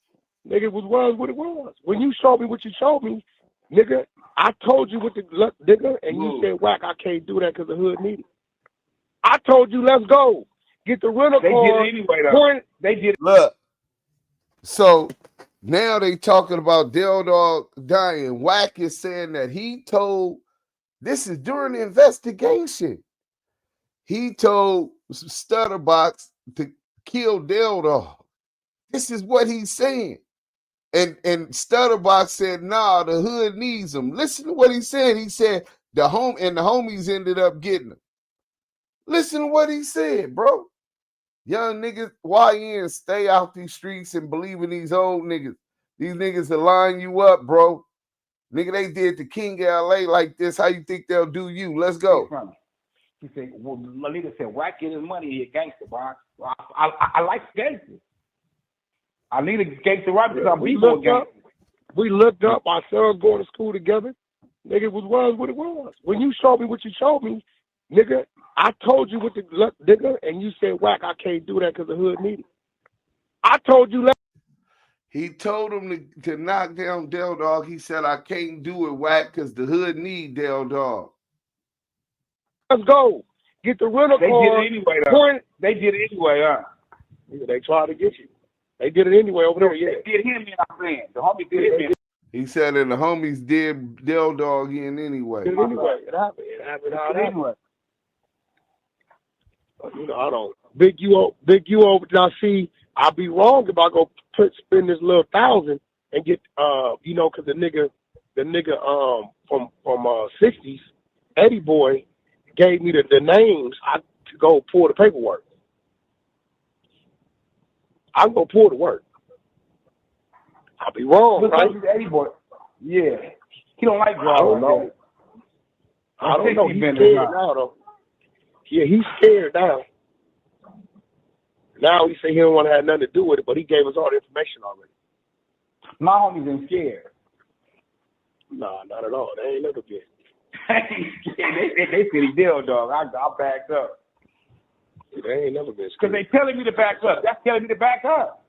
Nigga, it was what it was. When you showed me what you showed me, nigga, I told you what the nigga, and you said, Wack, I can't do that because the hood need it. I told you, let's go. Get the rental car. They did it anyway, though. They did it. Look, so now they talking about Del Dog dying. Wack is saying that he told, this is during the investigation, he told Stutterbox to kill Del Dog. This is what he's saying. And Stutterbox said, nah, the hood needs him. Listen to what he said. He said the homies ended up getting him. Listen to what he said, bro. Young niggas, YN, stay out these streets and believe in these old niggas. These niggas will line you up, bro. Nigga, they did the King of LA like this. How you think they'll do you? Let's go. He said, well, Lalita said, Wack get his money, he a gangster, bro. I like gangsters. I need a gangster right because I'm B-boy gangster. We looked up. Our sons going to school together. Nigga, it was what it was. When you showed me what you showed me, nigga, I told you what the nigga, and you said, Wack, I can't do that because the hood need it. I told you. He told him to knock down Del Dog. He said, I can't do it, Wack, because the hood need Del Dog. Let's go. Get the rental car. They did it anyway, though. They did it anyway, Nigga, they tried to get you. They did it anyway over there, yeah. They did him in, I'm saying. The homie did him in. He said, and the homies did Del Dog in anyway. It happened. It happened anyway. You know, I don't. Big you over. Now, see, I'd be wrong if I go spend this little $1,000 and get, you know, because the nigga from 60s, Eddie Boy, gave me the names. I could go pull the paperwork. I'm gonna pull the work. I'll be wrong, right? Eddie Boy. Yeah, he don't like drugs. I don't know. I don't know. He's scared now, though. Yeah, he's scared now. Now he say he don't want to have nothing to do with it, but he gave us all the information already. My homies ain't scared. Nah, not at all. They ain't never been. They said he did, dog. I backed up. They ain't never been scared. Because they telling me to back up. That's telling me to back up.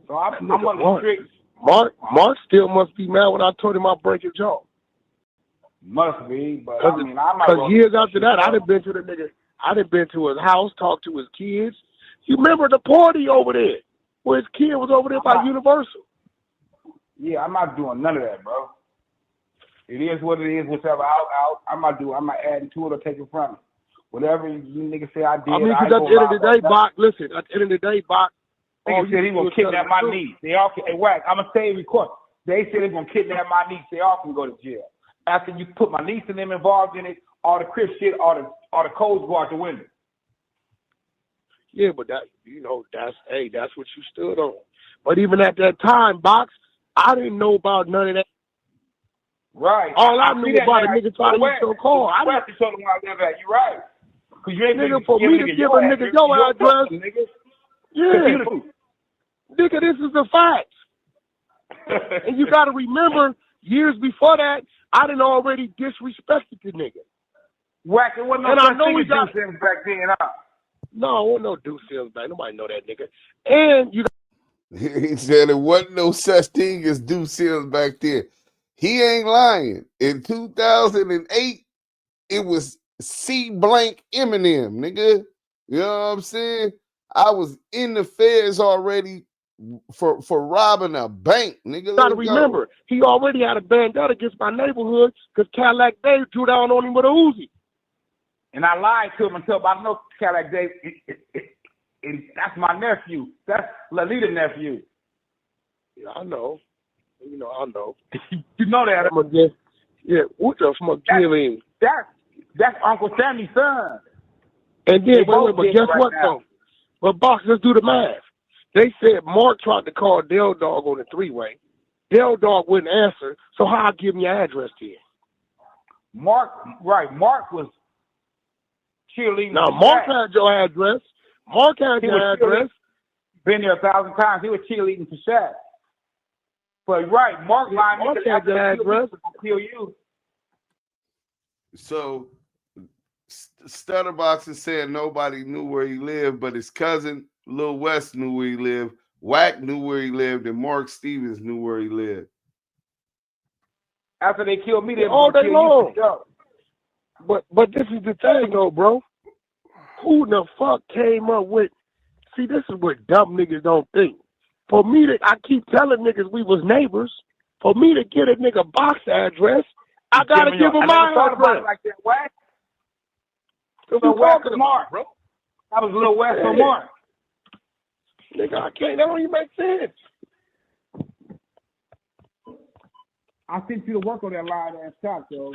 So I'm on the street. Mark still must be mad when I told him I'd break his jaw. Must be, but I mean, I might. Because years after that, I'd have been to the nigga. I'd have been to his house, talked to his kids. You remember the party over there where his kid was over there by Universal? Yeah, I'm not doing none of that, bro. It is what it is. Whichever I'm not adding to it or taking from it. Whatever you niggas say I did. I mean, because at the end of the day, Bach. Listen, at the end of the day, Bach. Niggas said he gonna kidnap my niece. They all can. Hey, Wack, I'm gonna say record. They said they're gonna kidnap my niece. They all can go to jail. After you put my niece and them involved in it, all the Crip shit, all the codes go out the window. Yeah, but that, you know, that's what you stood on. But even at that time, Box, I didn't know about none of that. Right. All I knew about a nigga trying to get your car. I didn't have to tell them where I live at. You're right. Cause you ain't nigga, for me to give a nigga your address. Yeah. Nigga, this is the facts. And you got to remember, years before that, I done already disrespected the nigga. Wack, it wasn't no such thing as Duse M back then, huh? No, it wasn't no Duse M back. Nobody know that nigga. And you. He said it wasn't no such thing as Duse M back then. He ain't lying. In 2008, it was C blank Eminem, nigga. You know what I'm saying? I was in the feds already for robbing a bank, nigga. You gotta remember, he already had a bandana against my neighborhood because Cadillac Dave drew down on him with a Uzi. And I lied to him until I know Cadillac Dave, that's my nephew. That's Lalita's nephew. Yeah, I know. You know, I know. You know that. Yeah, what the fuck killing? That's Uncle Sammy's son. And then, but guess what, though? But, Box, let's do the math. They said Mark tried to call Del Dog on the three-way. Del Dog wouldn't answer, so how I give him your address to you? Mark was cheerleading. Now, Mark had your address. Mark had your address. Been there 1,000 times. He was cheerleading for Shaq. But, right, Mark had your address. Kill you. So, Stutterbox is saying nobody knew where he lived, but his cousin Lil West knew where he lived. Wack knew where he lived, and Mark Stevens knew where he lived. After they killed me, they all day long. you. But this is the thing, though, bro. Who the fuck came up with? See, this is what dumb niggas don't think. For me to, I keep telling niggas we was neighbors. For me to get a nigga box address, I gotta give him my address. Like that, Wack. So Lil West talking Mark, bro. That was Lil West or Mark. Nigga, I can't. That don't even make sense. I sent you to work on that line ass shot, yo.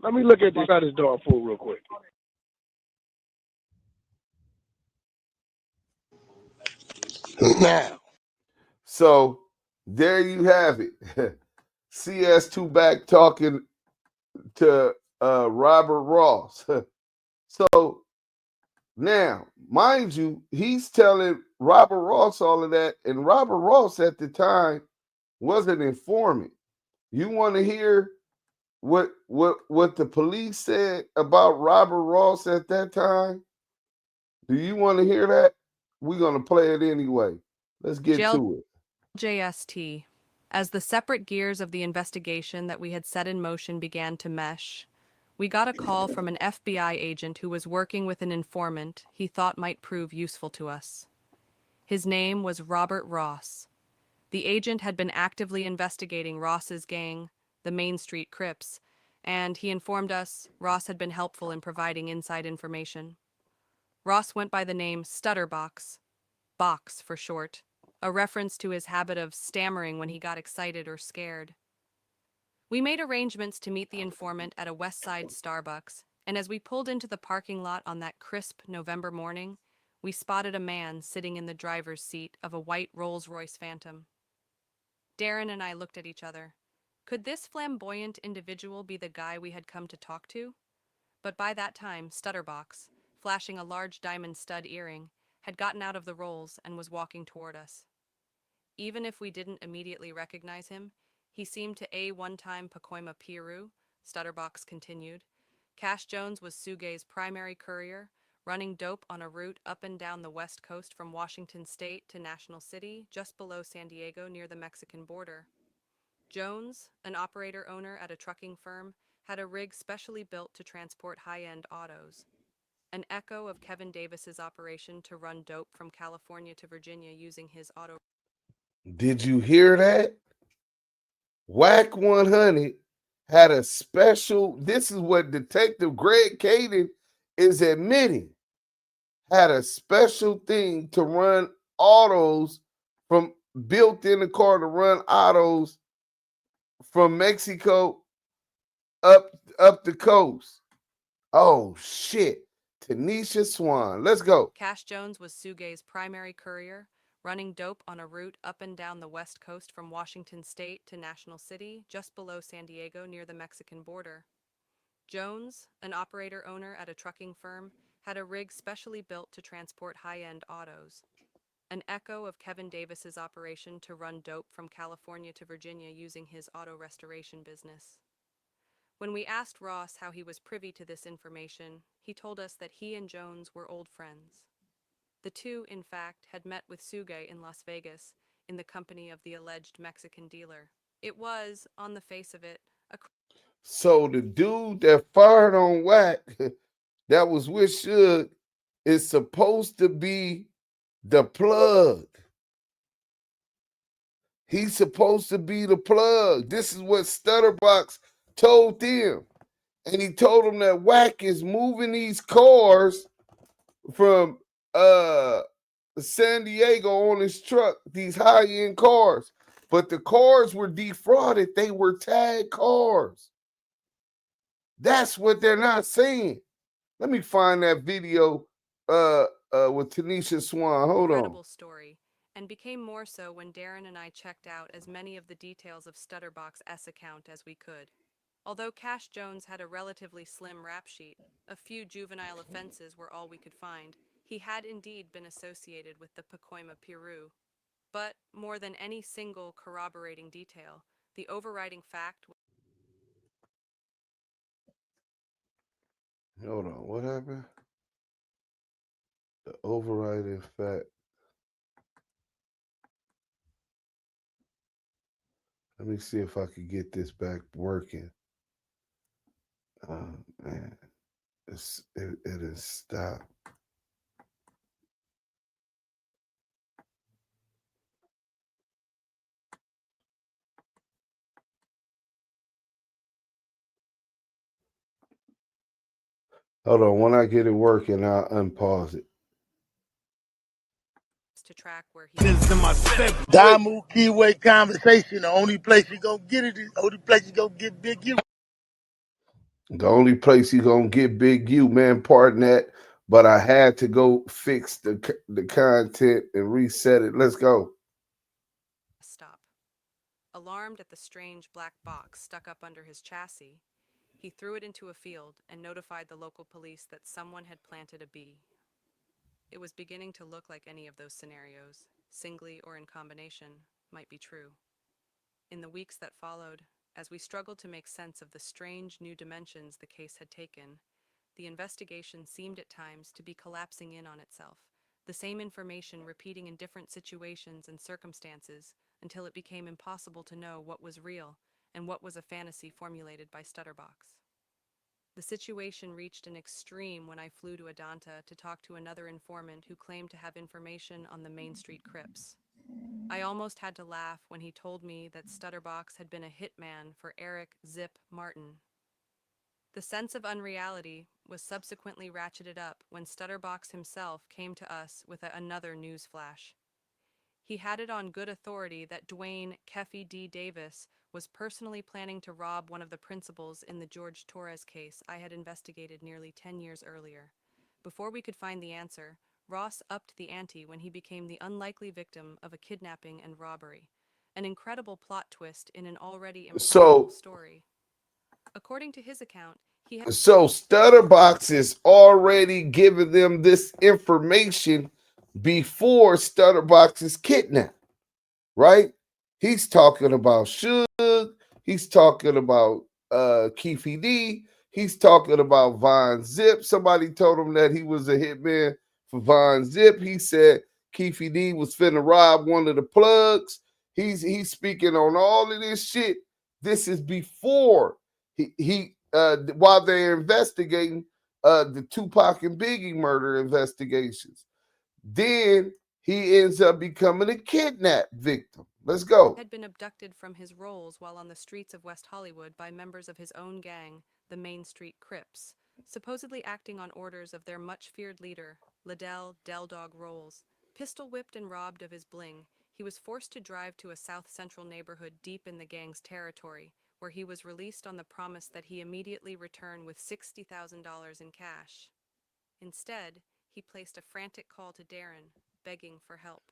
Let me look at this. Got his dog food real quick. Now. So there you have it. CS2BACK talking to Robert Ross. So now, mind you, he's telling Robert Ross all of that, and Robert Ross at the time was an informant. You want to hear what the police said about Robert Ross at that time? Do you want to hear that? We're going to play it anyway. Let's get to it. JST. As the separate gears of the investigation that we had set in motion began to mesh, we got a call from an FBI agent who was working with an informant he thought might prove useful to us. His name was Robert Ross. The agent had been actively investigating Ross's gang, the Main Street Crips, and he informed us Ross had been helpful in providing inside information. Ross went by the name Stutterbox, Box for short, a reference to his habit of stammering when he got excited or scared. We made arrangements to meet the informant at a West Side Starbucks, and as we pulled into the parking lot on that crisp November morning, we spotted a man sitting in the driver's seat of a white Rolls-Royce Phantom. Darren and I looked at each other. Could this flamboyant individual be the guy we had come to talk to? But by that time, Stutterbox, flashing a large diamond stud earring, had gotten out of the Rolls and was walking toward us. Even if we didn't immediately recognize him, he seemed to one-time Pacoima Piru, Stutterbox continued. Cash Jones was Sugay's primary courier, running dope on a route up and down the west coast from Washington State to National City, just below San Diego near the Mexican border. Jones, an operator-owner at a trucking firm, had a rig specially built to transport high-end autos. An echo of Kevin Davis's operation to run dope from California to Virginia using his auto. Did you hear that? Wack100 had a special, this is what Detective Greg Caden is admitting, had a special thing to run autos from, built in the car to run autos from Mexico up the coast. Oh shit. Tanisha Swan. Let's go. Cash Jones was Sugay's primary courier, running dope on a route up and down the west coast from Washington State to National City, just below San Diego near the Mexican border. Jones, an operator-owner at a trucking firm, had a rig specially built to transport high-end autos. An echo of Kevin Davis's operation to run dope from California to Virginia using his auto restoration business. When we asked Ross how he was privy to this information, he told us that he and Jones were old friends. The two, in fact, had met with Sugay in Las Vegas in the company of the alleged Mexican dealer. It was, on the face of it, a... So the dude that fired on Wack, that was with Suge, is supposed to be the plug. He's supposed to be the plug. This is what Stutterbox told them. And he told them that Wack is moving these cars from San Diego on his truck, these high-end cars. But the cars were defrauded. They were tag cars. That's what they're not saying. Let me find that video with Tanisha Swan. Hold on. Incredible story, and became more so when Darren and I checked out as many of the details of Stutterbox's S account as we could. Although Cash Jones had a relatively slim rap sheet, a few juvenile offenses were all we could find. He had indeed been associated with the Pacoima Piru. But, more than any single corroborating detail, the overriding fact... Hold on, what happened? The overriding fact. Let me see if I could get this back working. Oh man, it is stopped. Hold on, when I get it working, I'll unpause it. To track where he Damu Kiwe Conversation, the only place you gonna get it is the only place you gonna get Big U. The only place you gonna get Big U, man. Pardon that, but I had to go fix the content and reset it. Let's go. stop. Alarmed at the strange black box stuck up under his chassis, he threw it into a field and notified the local police that someone had planted a bee. It was beginning to look like any of those scenarios, singly or in combination, might be true. In the weeks that followed, as we struggled to make sense of the strange new dimensions the case had taken, the investigation seemed at times to be collapsing in on itself, the same information repeating in different situations and circumstances until it became impossible to know what was real and what was a fantasy formulated by Stutterbox. The situation reached an extreme when I flew to Adanta to talk to another informant who claimed to have information on the Main Street Crips. I almost had to laugh when he told me that Stutterbox had been a hitman for Eric Zip Martin. The sense of unreality was subsequently ratcheted up when Stutterbox himself came to us with another news flash. He had it on good authority that Dwayne Keffy D. Davis was personally planning to rob one of the principals in the George Torres case I had investigated nearly 10 years earlier. Before we could find the answer, Ross upped the ante when he became the unlikely victim of a kidnapping and robbery, an incredible plot twist in an already improbable story. According to his account, he had... So Stutterbox is already giving them this information before Stutterbox is kidnapped, right? He's talking about Suge. He's talking about Keefy D. He's talking about Von Zip. Somebody told him that he was a hitman for Von Zip. He said Keefy D was finna rob one of the plugs. He's speaking on all of this shit. This is before he while they're investigating the Tupac and Biggie murder investigations. Then he ends up becoming a kidnap victim. Let's go. Had been abducted from his roles while on the streets of West Hollywood by members of his own gang, the Main Street Crips, supposedly acting on orders of their much-feared leader, Liddell Del Dog Rolls. Pistol-whipped and robbed of his bling, he was forced to drive to a south-central neighborhood deep in the gang's territory, where he was released on the promise that he immediately return with $60,000 in cash. Instead, he placed a frantic call to Darren, begging for help.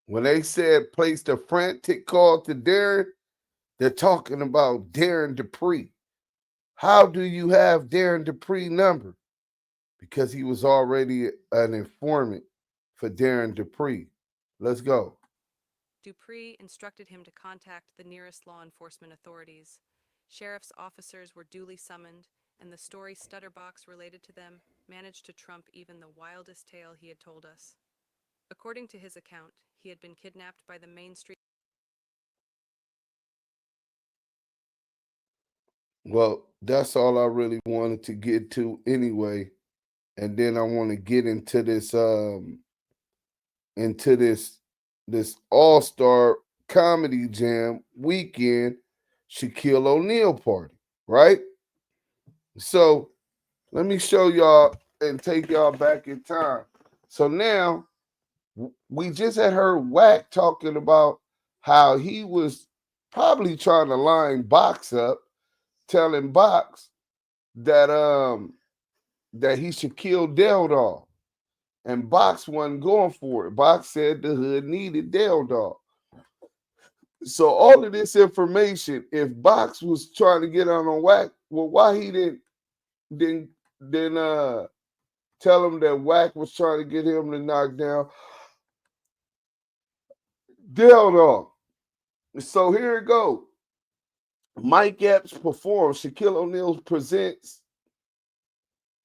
When they said placed a frantic call to Darren, they're talking about Darren Dupree. How do you have Darren Dupree number? Because he was already an informant for Darren Dupree. Let's go. Dupree instructed him to contact the nearest law enforcement authorities. Sheriff's officers were duly summoned, and the story Stutterbox related to them managed to trump even the wildest tale he had told us. According to his account, he had been kidnapped by the Main Street. Well, that's all I really wanted to get to anyway. And then I want to get into this this all-star comedy jam weekend Shaquille O'Neal party, right? So let me show y'all and take y'all back in time. So now we just had heard Wack talking about how he was probably trying to line Box up, telling Box that that he should kill Del Dog. And Box wasn't going for it. Box said the hood needed Del Dog. So all of this information, if Box was trying to get on Wack, well, why he didn't tell him that Wack was trying to get him to knock down Del Dog? So here it goes. Mike Epps performs. Shaquille O'Neal presents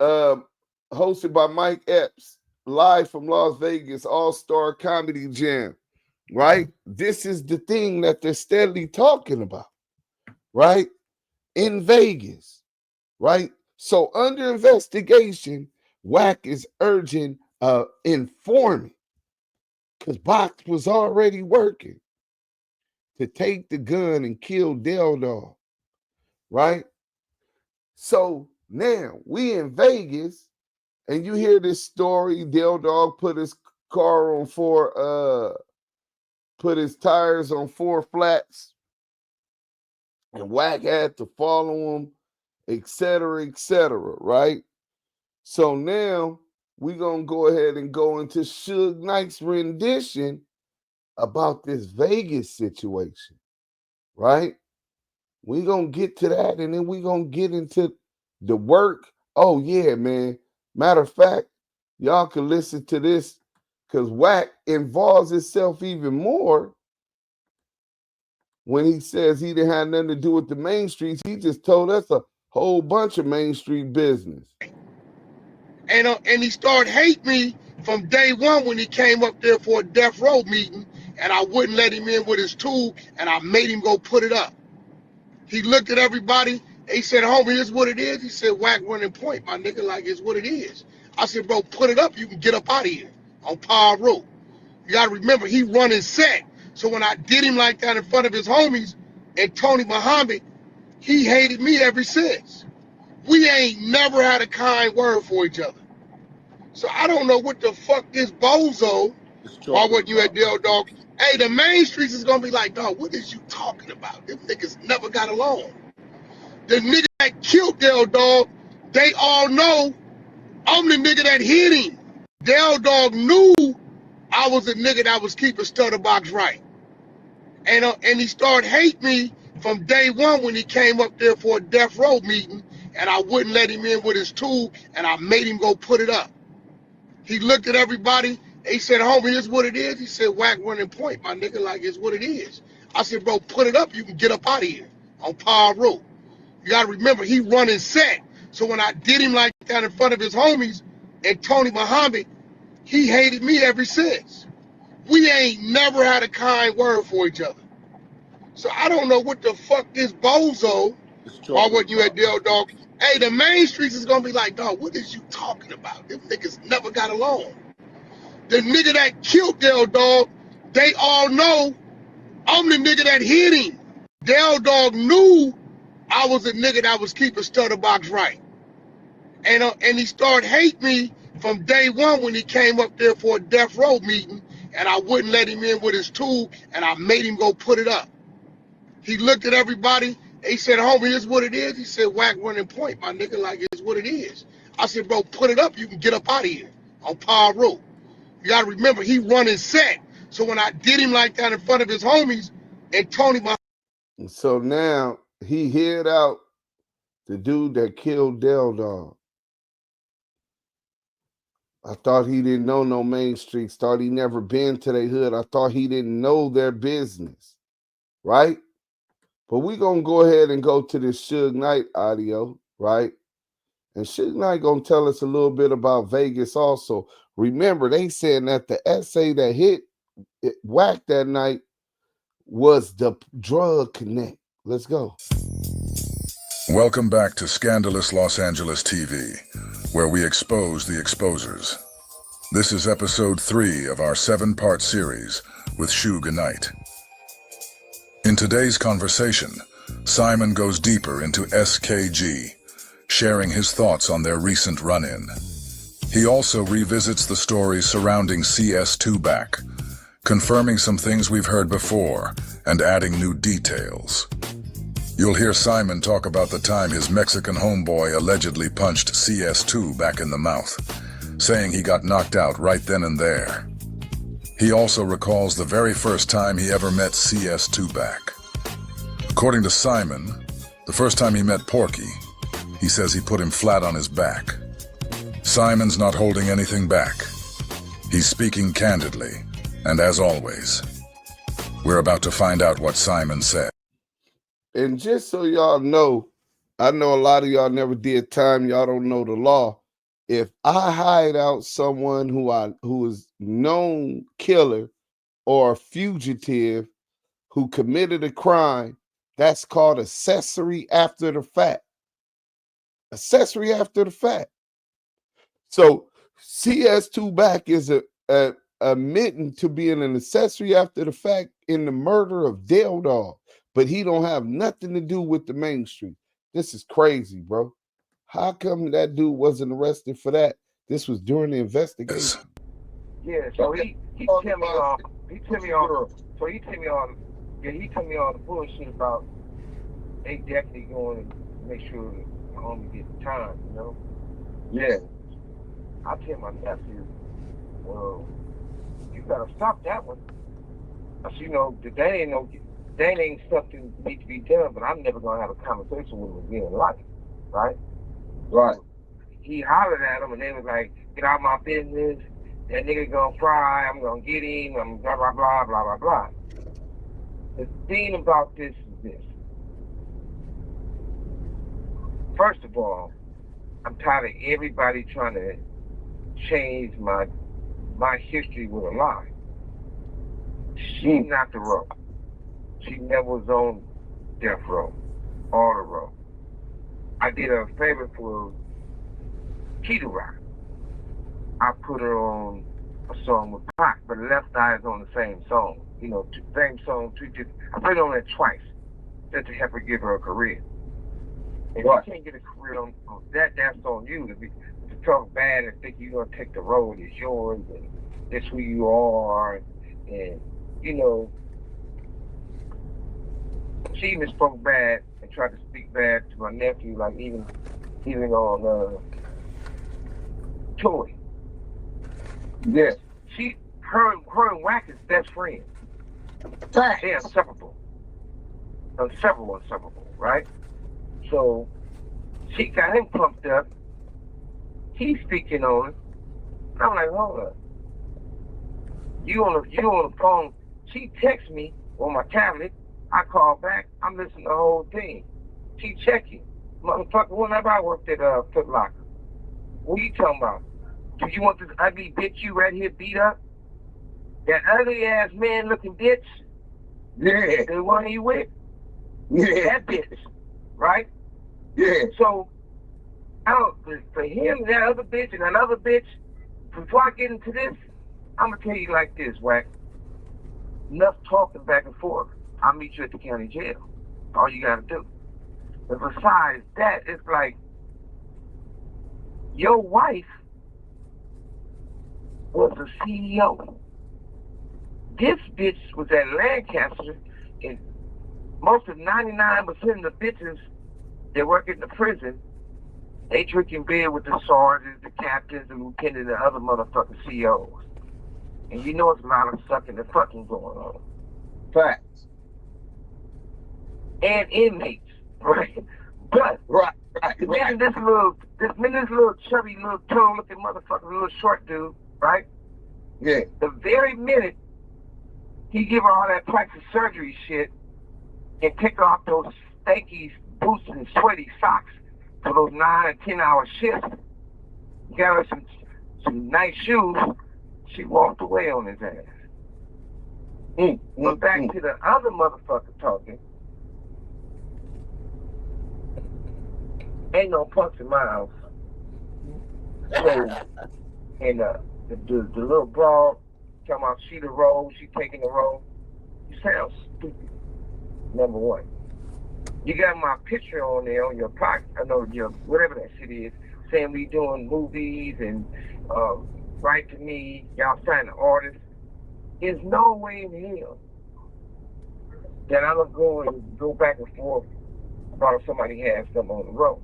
hosted by Mike Epps, live from Las Vegas, All-Star Comedy Jam, right? This is the thing that they're steadily talking about, right? In Vegas, right? So under investigation, Wack is urging informant, because Box was already working to take the gun and kill Del Dog, right? So now we in Vegas, and you hear this story. Del Dog put his car on put his tires on 4 flats, and Wack had to follow him, etc., right? So now we gonna go ahead and go into Suge Knight's rendition about this Vegas situation, right? We gonna get to that, and then we gonna get into the work. Oh yeah, man. Matter of fact, y'all can listen to this because Wack involves himself even more when he says he didn't have nothing to do with the main streets. He just told us a whole bunch of Main Street business. And he started hating me from day one when he came up there for a death row meeting, and I wouldn't let him in with his tool, and I made him go put it up. He looked at everybody, and he said, homie, this is what it is. He said, Wack running point, my nigga, like it's what it is. I said, bro, put it up, you can get up out of here on Power Road. You gotta remember, he running set. So when I did him like that in front of his homies and Tony Muhammad, he hated me ever since. We ain't never had a kind word for each other. So I don't know what the fuck this bozo, why wasn't you at Del Dog? Hey, the main streets is gonna be like, dog, what is you talking about? Them niggas never got along. The nigga that killed Del Dog, they all know I'm the nigga that hit him. Del Dog knew I was a nigga that was keeping Stutterbox right. And he started hating me from day one when he came up there for a death row meeting, and I wouldn't let him in with his tool, and I made him go put it up. He looked at everybody, and he said, homie, this is what it is. He said, Wack running point, my nigga, like it's what it is. I said, bro, put it up, you can get up out of here on Power Road. You gotta remember, he running set. So when I did him like that in front of his homies and Tony Muhammad, he hated me ever since. We ain't never had a kind word for each other. So I don't know what the fuck this bozo, why wasn't you at Del Dog? Hey, the main streets is gonna be like, dog, what is you talking about? Them niggas never got along. The nigga that killed Del Dog, they all know I'm the nigga that hit him. Del Dog knew I was a nigga that was keeping Stutterbox right. And he started hating me from day one when he came up there for a death row meeting, and I wouldn't let him in with his tool, and I made him go put it up. He looked at everybody, and he said, homie, this is what it is. He said, Wack running point, my nigga, like it's what it is. I said, bro, put it up, you can get up out of here on Power Road. You gotta remember, he running set. So when I did him like that in front of his homies and Tony Muhammad. So now he hid out the dude that killed Del Dog. I thought he didn't know no main streets. Thought he never been to their hood. I thought he didn't know their business, right? But we gonna go ahead and go to this Suge Knight audio, right? And Suge Knight gonna tell us a little bit about Vegas also. Remember, they saying that the essay that hit Wack that night was the drug connect. Let's go. Welcome back to Scandalous Los Angeles TV, where we expose the exposers. This is episode 3 of our 7-part series with Suge Knight. In today's conversation, Simon goes deeper into SKG, sharing his thoughts on their recent run-in. He also revisits the stories surrounding CS2BACK, confirming some things we've heard before and adding new details. You'll hear Simon talk about the time his Mexican homeboy allegedly punched CS2 in the mouth, saying he got knocked out right then and there. He also recalls the very first time he ever met CS2BACK. According to Simon, the first time he met Porky, he says he put him flat on his back. Simon's not holding anything back. He's speaking candidly, and as always, we're about to find out what Simon said. And just so y'all know, I know a lot of y'all never did time. Y'all don't know the law. if I hide out someone who is known killer or a fugitive who committed a crime, that's called accessory after the fact. Accessory after the fact. So CS2BACK is admitting to being an accessory after the fact in the murder of Dale Dog, but he don't have nothing to do with the mainstream. This is crazy, bro. How come that dude wasn't arrested for that? This was during the investigation. Yeah, so he tell me all the bullshit about they definitely going to make sure the homie gets time, you know? Yeah. I tell my nephew, well, you gotta stop that one. I said, you know, that ain't something that needs to be done, but I'm never gonna have a conversation with him again in life, right? Right. He hollered at him and they was like, get out of my business, that nigga gonna fry, I'm gonna get him, I'm blah, blah, blah, blah, blah, blah. The thing about this is this. First of all, I'm tired of everybody trying to change my history with a lie. She's not the row. She never was on death row or the row. I did her a favor for Key Rock. I put her on a song with Pac, but Left Eye is on the same song. You know, same song. I put it on it twice just to help her give her a career. If you can't get a career on that, that's on you to talk bad and think you're gonna take the road is yours and that's who you are, and you know, she even spoke bad and tried to speak bad to my nephew, like even on Toy. Yeah, her and Wack is best friends. They're inseparable, right? So she got him pumped up. He's speaking on it. I'm like, hold up. You on the phone. She texts me on my tablet. I call back. I'm listening to the whole thing. She checking. Motherfucker, whenever I worked at Foot Locker. What are you talking about? Do you want this ugly bitch you right here beat up? That ugly ass man looking bitch? Yeah. The one you with? Yeah. That bitch. Right? Yeah. So, for him, that other bitch, and another bitch, before I get into this, I'm going to tell you like this, Wack. Enough talking back and forth. I'll meet you at the county jail. All you got to do. But besides that, it's like, your wife was the CEO. This bitch was at Lancaster, and most of 99% of the bitches that work in the prison, they drinking beer with the sergeants, the captains, the lieutenants, and the other motherfucking CEOs. And you know it's a lot of sucking and fucking going on. Facts. And inmates, right? But this little chubby, little toe-looking motherfucker, little short dude, right? Yeah. The very minute he give her all that plastic surgery shit and take off those stanky boots and sweaty socks for those 9 and 10 hour shifts, got her some nice shoes, she walked away on his ass. But back to the other motherfucker talking. Ain't no punks in my house. So, and the little broad talking about she the road, she taking the road. You sound stupid. Number one. You got my picture on there on your pocket, I know your whatever that shit is, saying we doing movies and write to me, y'all signing artists. There's no way in hell that I'm gonna go back and forth about if somebody has something on the road.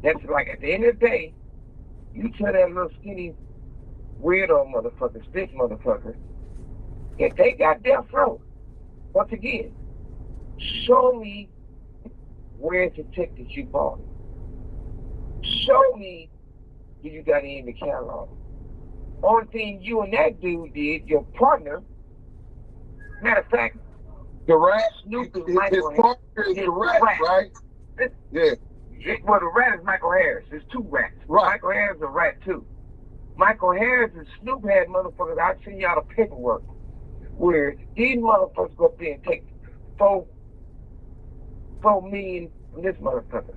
That's like at the end of the day, you tell that little skinny weirdo motherfucker, stiff motherfucker, if they got death row, once again, show me where's the ticket you bought. Show me if you got it in the catalog. Only thing you and that dude did, your partner, matter of fact, the rat, Snoop is his partner is the rat, right? Yeah. Well, the rat is Michael Harris. There's two rats. Right. Michael Harris is a rat too. Michael Harris and Snoop had motherfuckers. I'll send y'all the paperwork where these motherfuckers go up there and take $4 million from this motherfucker,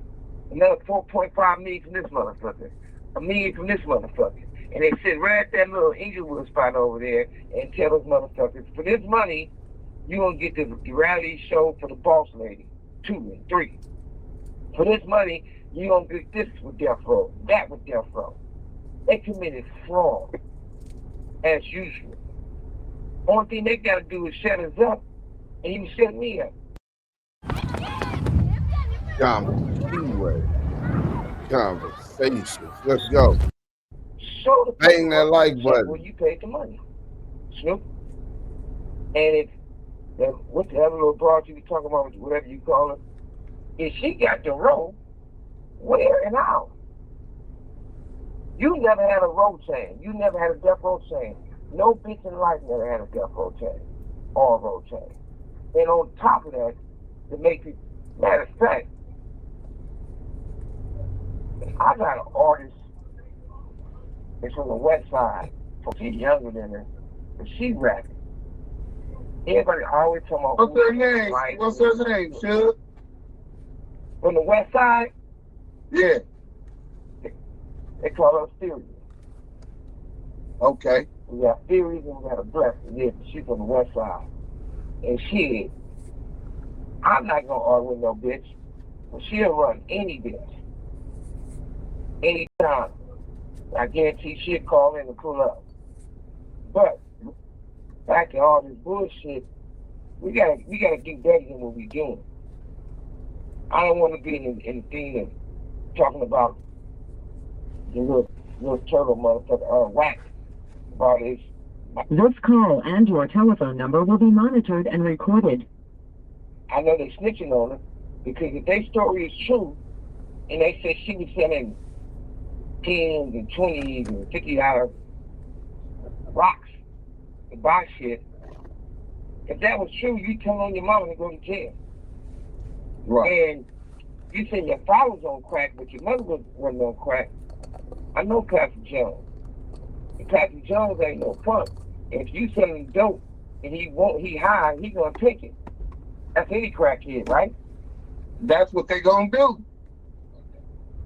another 4.5 million from this motherfucker, $1 million from this motherfucker, and they sit right at that little Inglewood spot over there and tell those motherfuckers, for this money, you gonna get the reality show for the boss lady, 2 and 3. For this money, you gonna get this with Death Row, that with Death Row. They committed fraud, as usual. Only thing they gotta do is shut us up, and you shut me up. Damu Kiwe Conversations. Let's go. Show the Bang that like button. When you paid the money, Snoop. And if what the other little broad you be talking about, whatever you call her, if she got the roll, where and how? You never had a roll chain. You never had a death row chain. No bitch in life never had a death row chain or a roll chain. And on top of that, to make it, matter of fact, I got an artist that's from the west side. She's younger than her, but she rapping. Everybody always talking about what's her name? What's her name, Shug? From the west side? Yeah. They call her Theory. Okay. We got Theories and we got a Blessing. Yeah, she's from the west side. And she, I'm not gonna argue with no bitch, but she'll run any bitch. Anytime. I guarantee she'll call in and pull up. But back to all this bullshit, we gotta do better than what we doing. I don't want to be in the thing of talking about the little turtle motherfucker, whack about his. This call and your telephone number will be monitored and recorded. I know they snitching on her because if their story is true, and they said she was selling 10s and 20s and $50 rocks to buy shit, if that was true, you tell on your mama to go to jail. Right. And you said your father was on crack, but your mother wasn't on crack. I know Pastor Jones. And Pastor Jones ain't no fun. If you selling dope and he high, he gonna take it. That's any crackhead, right? That's what they gonna do.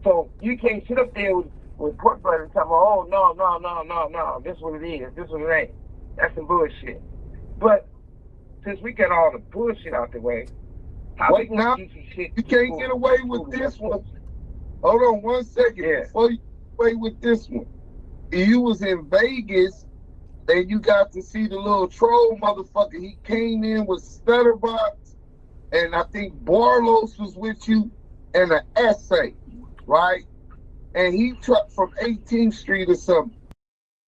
So you can't sit up there with pork butter and tell me, oh no, this is what it is, this is what it ain't. That's some bullshit. But since we got all the bullshit out the way, how wait now, you can't get away with this one. Hold on 1 second. Yeah. Before you get away with this one, you was in Vegas and you got to see the little troll motherfucker. He came in with Stutterbox, and I think Barlos was with you, and an essay, right? And he trucked from 18th Street or something.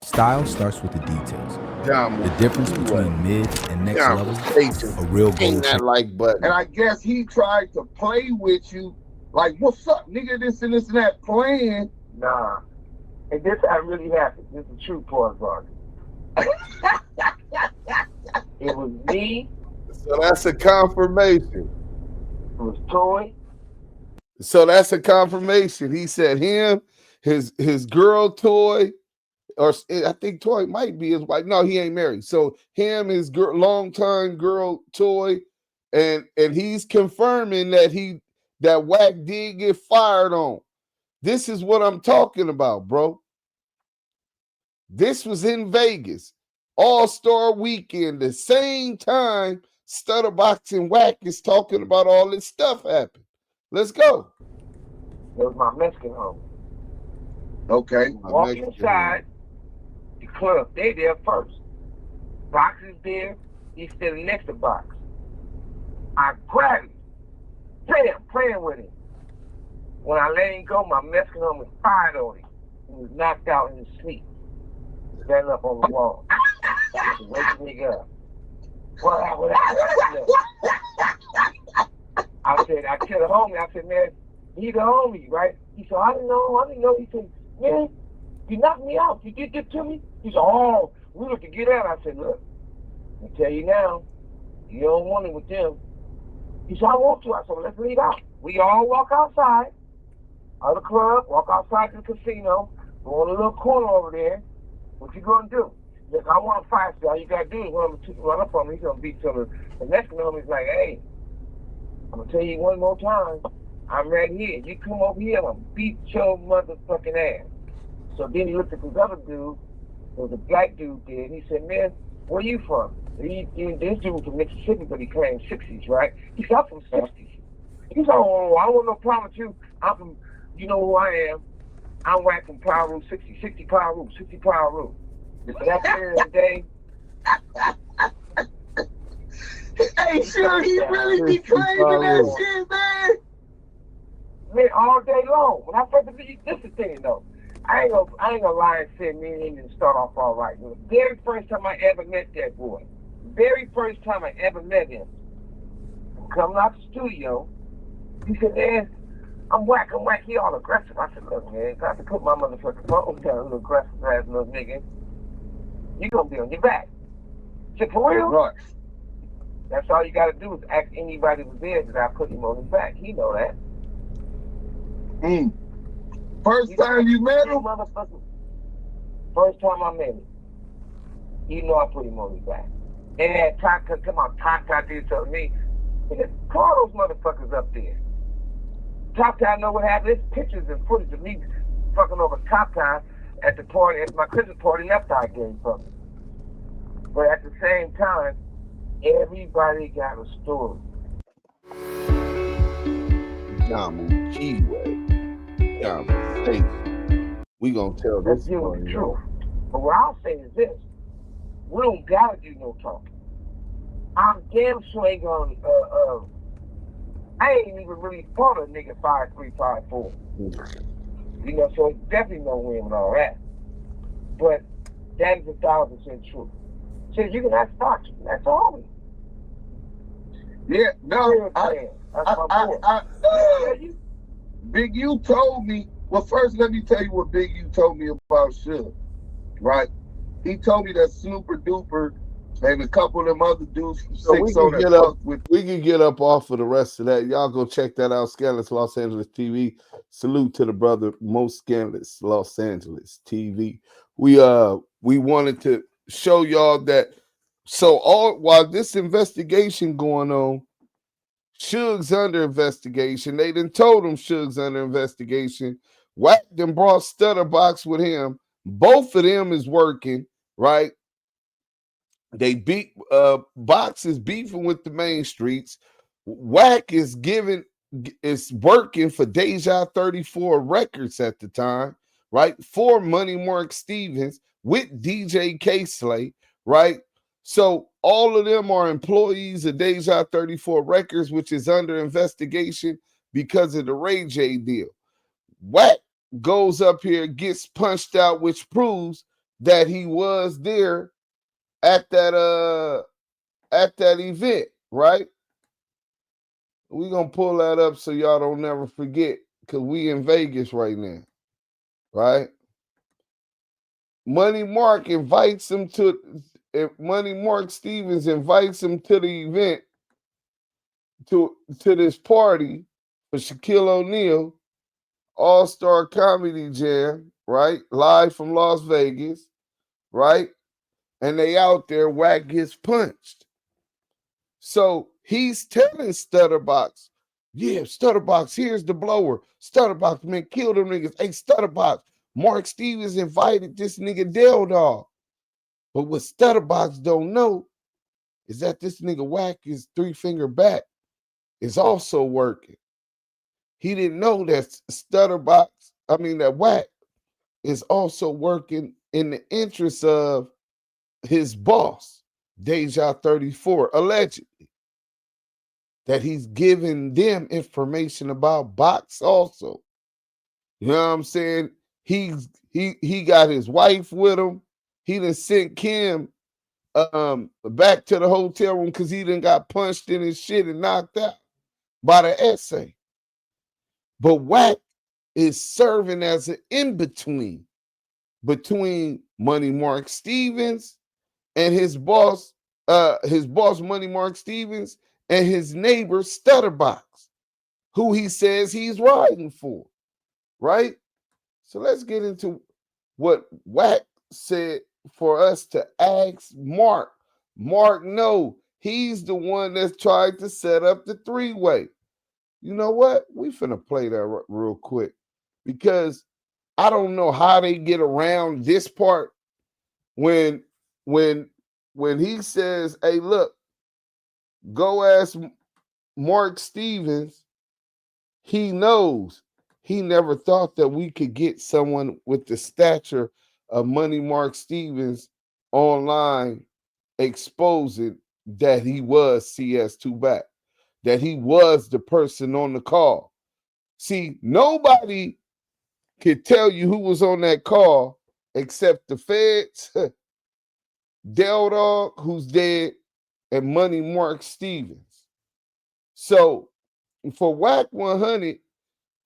Style starts with the details. The difference between mid and next level, a real gold chain. Like button. And I guess he tried to play with you, like, what's up, nigga, this and that, playing. Nah. And this really happened. This is a true part, Barney. It was me. So that's a confirmation. It was Toy. So that's a confirmation. He said him, his girl Toy, or I think Toy might be his wife. No, he ain't married. So him, his long-time girl Toy, and he's confirming that Wack did get fired on. This is what I'm talking about, bro. This was in Vegas, All-Star Weekend, the same time Stutterbox and Wack is talking about all this stuff happened. Let's go. It was my Mexican home. Okay. Walk inside the club. They there first. Box is there. He's standing next to Box. I grabbed him, playing with him. When I let him go, my Mexican home was fired on him. He was knocked out in his sleep. Standing up on the wall. Wake the nigga up. What I tell the homie, I said, man, he the homie, right? He said, I didn't know. He said, man, you knocked me out. You did this to me? He said, oh, we look to get out. I said, look, I tell you now, you don't want it with them. He said, I want to. I said, well, let's leave out. We all walk outside. out of the club, walk outside to the casino, go in a little corner over there. What you gonna do? Look, I want to fight. So all you gotta do is run up on me. He's gonna beat till the next one. He's like, hey, I'm gonna tell you one more time. I'm right here. You come over here, I'm gonna beat your motherfucking ass. So then he looked at this other dude. There was a black dude there, and he said, man, where you from? This dude was from Mississippi, but he claimed 60s, right? He said, I'm from 60s. He said, oh, I don't want no problem with you. I'm from, you know who I am. I'm Wack from Power Room 60, 60 Power Room, 60 Power Room. But at the end of the day, Hey, sure, he really be claiming that shit, man. Man, all day long. When I first this is the thing though. I ain't gonna lie and say me and him didn't start off all right. The very first time I ever met that boy, very first time I ever met him, coming out the studio, he said, man, I'm Wack. He all aggressive. I said, look, man, got to put my motherfucking phone down, little aggressive ass little nigga. You gonna be on your back. I said, for real? Right. That's all you gotta do is ask anybody who's there that I put him on his back. He know that. First time you met him? First time I met him. You know I put him on his back. And that Taka, come on, Taka did something to me. Call those motherfuckers up there. Taka, I know what happened. There's pictures and footage of me fucking over Taka at the party, at my Christmas party, and that's how I came from it. But at the same time, everybody got a story. Damu Kiwe Conversations. We gonna tell this story. Truth. But what I'll say is this: we don't gotta do no talking. I'm damn sure ain't gonna. I ain't even really fought a nigga 5'3", 5'4". You know, so it's definitely no win with all that. But that is 1,000% true. So you can ask Fox. That's all. Yeah, no, Big U told me, well, first let me tell you what Big U told me about Suge, right? He told me that Snooper Duper and a couple of them other dudes from So we 6 can on get that up. We can get up off of the rest of that. Y'all go check that out. Scandalous Los Angeles TV. Salute to the brother, most Scandalous Los Angeles TV. We wanted to show y'all that. So while this investigation going on, Suge's under investigation. They done told him Suge's under investigation. Wack done brought Stutterbox with him. Both of them is working, right? They beat Box is beefing with the main streets. Wack is working for Deja 34 Records at the time, right? For Money Mark Stevens with DJ K-Slay, right? So all of them are employees of Deja 34 Records, which is under investigation because of the Ray J deal. Wack goes up here, gets punched out, which proves that he was there at that event, right? We're gonna pull that up so y'all don't never forget, because we in Vegas right now, right? Money Mark Stevens invites him to the event, to this party for Shaquille O'Neal All-Star Comedy Jam, right? Live from Las Vegas, right? And they out there, Wack gets punched. So he's telling Stutterbox, yeah, Stutterbox, here's the blower. Stutterbox, man, kill them niggas. Hey, Stutterbox, Mark Stevens invited this nigga Del Dog. But what Stutterbox don't know is that this nigga Wack is 3 Finger Back is also working. He didn't know that that Wack is also working in the interest of his boss, Deja 34, allegedly. That he's giving them information about Box also. You know what I'm saying? He got his wife with him. He done sent Kim back to the hotel room because he done got punched in his shit and knocked out by the essay. But Wack is serving as an in-between between Money Mark Stevens and his boss Money Mark Stevens, and his neighbor Stutterbox, who he says he's riding for. right? So let's get into what Wack said for us to ask Mark. Mark, no, he's the one that's tried to set up the three-way. You know what? We finna play that real quick because I don't know how they get around this part when he says, "Hey, look, go ask Mark Stevens." He knows. He never thought that we could get someone with the stature of Money Mark Stevens online exposing that he was CS2BACK, that he was the person on the call. See, nobody could tell you who was on that call except the feds, Del Dog, who's dead, and Money Mark Stevens. So for Wack100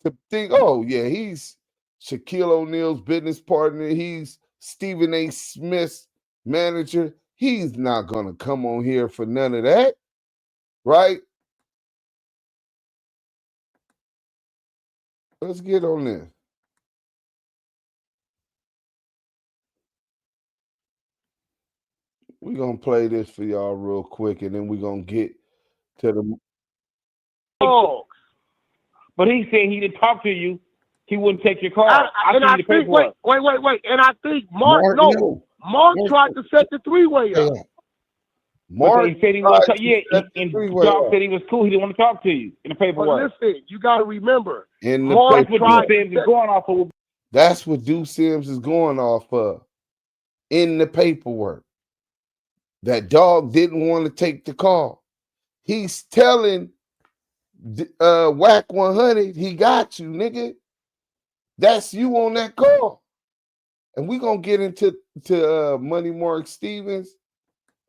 to think, oh yeah, he's Shaquille O'Neal's business partner, he's Stephen A. Smith's manager, he's not gonna come on here for none of that, right? Let's get on this. We're gonna play this for y'all real quick, and then we're gonna get to the But he said he didn't talk to you. He wouldn't take your call. And I think, wait. And I think Mark tried to set the three-way up. Mark he said he was and Dog said he was cool. He didn't want to talk to you in the paperwork. But listen, you got to remember, in the Mark paperwork. That's That's what Duse Sims is going off of. what Duse Sims is going off of in the paperwork. That Dog didn't want to take the call. He's telling Wack100, he got you, nigga. That's you on that call. And we're going to get into Money Mark Stevens.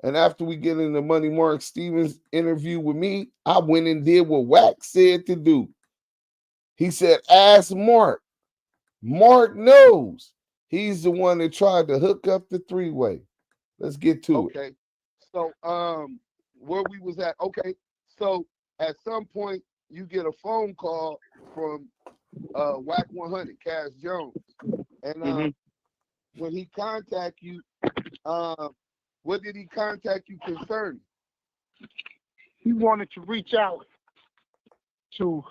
And after we get into Money Mark Stevens' interview with me, I went and did what Wack said to do. He said, ask Mark. Mark knows. He's the one that tried to hook up the three-way. Let's get to it. Okay. So where we was at, okay. So at some point you get a phone call from Wack100, Cash Jones. And when he contact you, what did he contact you concerning? He wanted to reach out to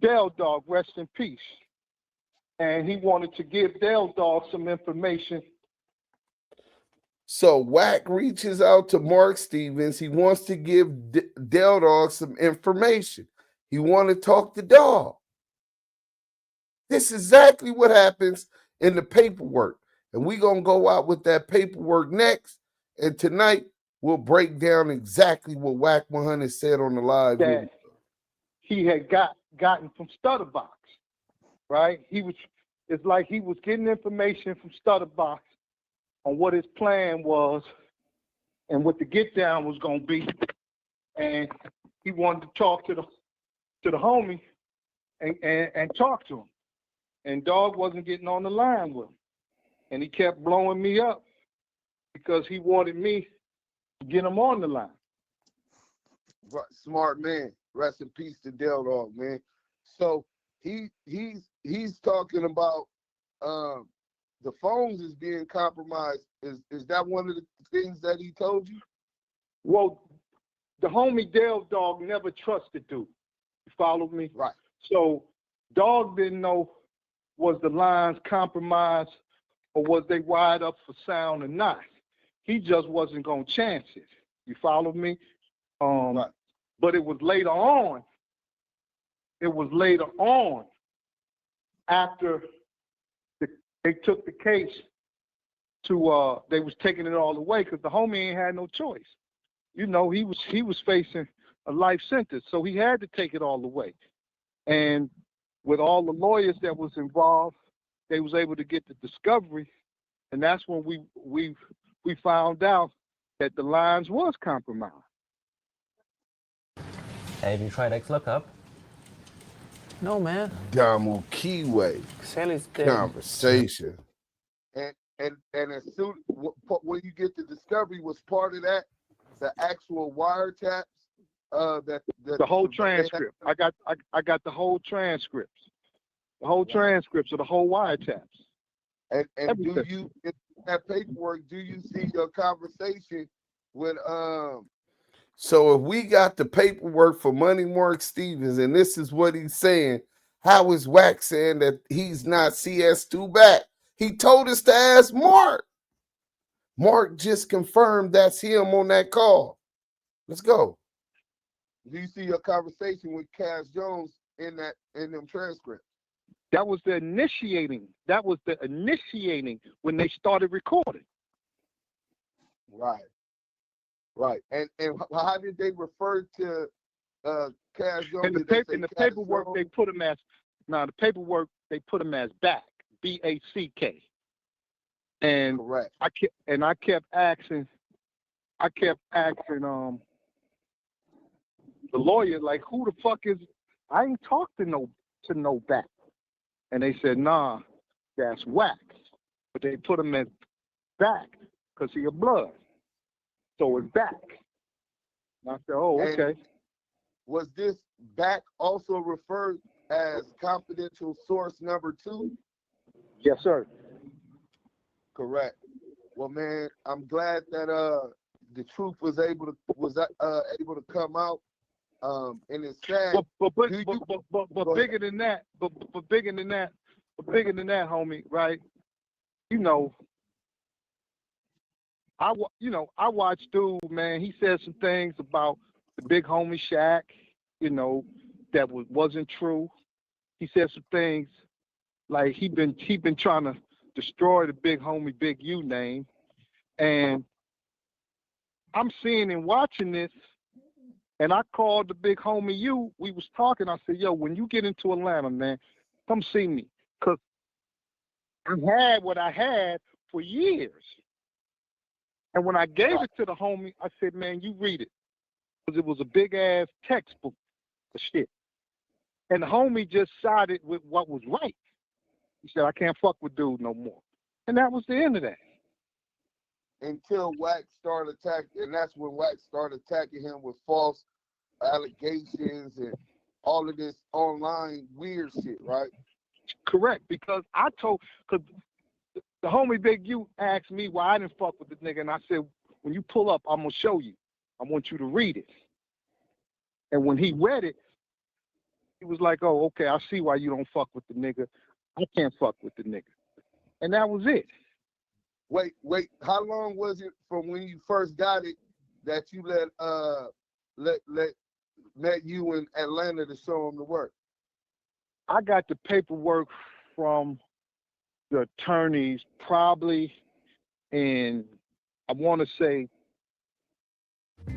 Del Dog, rest in peace. And he wanted to give Del Dog some information. So Wack reaches out to Mark Stevens. He wants to give Del Dog some information. He want to talk to Dog. This is exactly what happens in the paperwork. And we're going to go out with that paperwork next. And tonight, we'll break down exactly what Wack100 said on the live. That he had gotten from Stutterbox, right? It's like he was getting information from Stutterbox on what his plan was and what the get down was going to be. And he wanted to talk to the homie and talk to him. And Dog wasn't getting on the line with him. And he kept blowing me up because he wanted me to get him on the line. Smart man. Rest in peace to Del Dog, man. So he's talking about the phones is being compromised. Is that one of the things that he told you? Well, the homie Del Dog never trusted dude. You follow me? Right. So Dog didn't know was the lines compromised or was they wired up for sound or not. He just wasn't going to chance it. You follow me? Right. But it was later on. It was later on after they took the case to they was taking it all away because the homie ain't had no choice. You know, he was facing a life sentence, so he had to take it all away. And with all the lawyers that was involved, they was able to get the discovery, and that's when we found out that the lines was compromised. Have you tried XLOOKUP? No, man. Damu Kiwe Conversation. And as soon when you get the discovery, was part of that the actual wiretaps that the whole transcript. I got the whole transcripts. The whole transcripts of the whole wiretaps. And do you, in that paperwork, do you see your conversation with So if we got the paperwork for Money Mark Stevens, and this is what he's saying, how is Wack saying that he's not CS2BACK? He told us to ask Mark. Mark just confirmed that's him on that call. Let's go. Do you see your conversation with Cash Jones in them transcripts? That was the initiating. That was the initiating when they started recording. Right. Right. And how did they refer to Cash Jones? In the paperwork they put him as Back, B-A-C-K. And correct. I kept asking the lawyer, like, who the fuck is, I ain't talked to no Back. And they said, nah, that's Wack. But they put him as Back because he a blood. So it's Back. And I said, oh, okay. And was this Back also referred as confidential source number 2? Yes, sir. Correct. Well, man, I'm glad that the truth was able to come out. And it's sad. But bigger than that, homie, right? I watched Dude, man. He said some things about the big homie Shaq, that wasn't true. He said some things like he been trying to destroy the big homie Big U name, and I'm seeing and watching this. And I called the big homie U. We was talking. I said, yo, when you get into Atlanta, man, come see me. Because I had what I had for years. And when I gave it to the homie, I said, man, you read it. Because it was a big-ass textbook of shit. And the homie just sided with what was right. He said, I can't fuck with Dude no more. And that was the end of that. Until Wack started attacking, and that's when Wack started attacking him with false allegations and all of this online weird shit, right? Correct, because the homie Big U asked me why I didn't fuck with the nigga, and I said, when you pull up, I'm gonna show you. I want you to read it. And when he read it, he was like, oh, okay, I see why you don't fuck with the nigga. I can't fuck with the nigga. And that was it. Wait, how long was it from when you first got it that you met you in Atlanta to show him the work? I got the paperwork from the attorneys probably in, I want to say.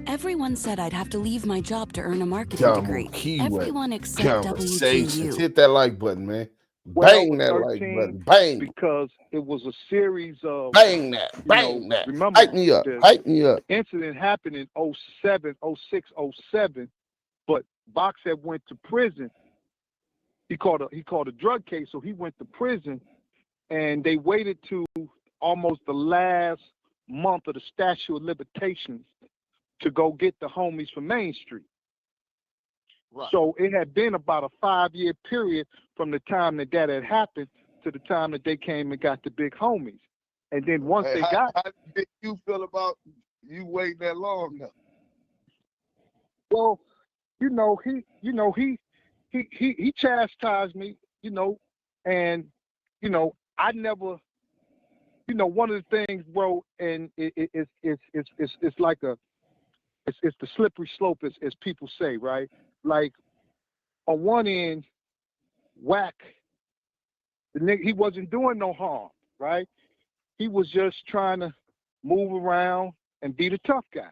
Everyone said I'd have to leave my job to earn a marketing Damu degree. Kiwe Everyone except Conversations. WGU. Hit that like button, man. Bang that like button. Bang. Because it was a series of. Bang that. Bang that. Remember, hype me up. Hype me up. The incident happened in 07, 06, 07, but Box had went to prison. He called a drug case, so he went to prison, and they waited to almost the last month of the statute of limitations to go get the homies from Main Street. Right. So it had been about a 5-year period from the time that had happened to the time that they came and got the big homies. And then once how did you feel about you waiting that long now? Well, he chastised me, and I never, one of the things, bro, and it's like it's the slippery slope, as people say, right? Like, on one end, Wack, the nigga, he wasn't doing no harm, right? He was just trying to move around and be the tough guy.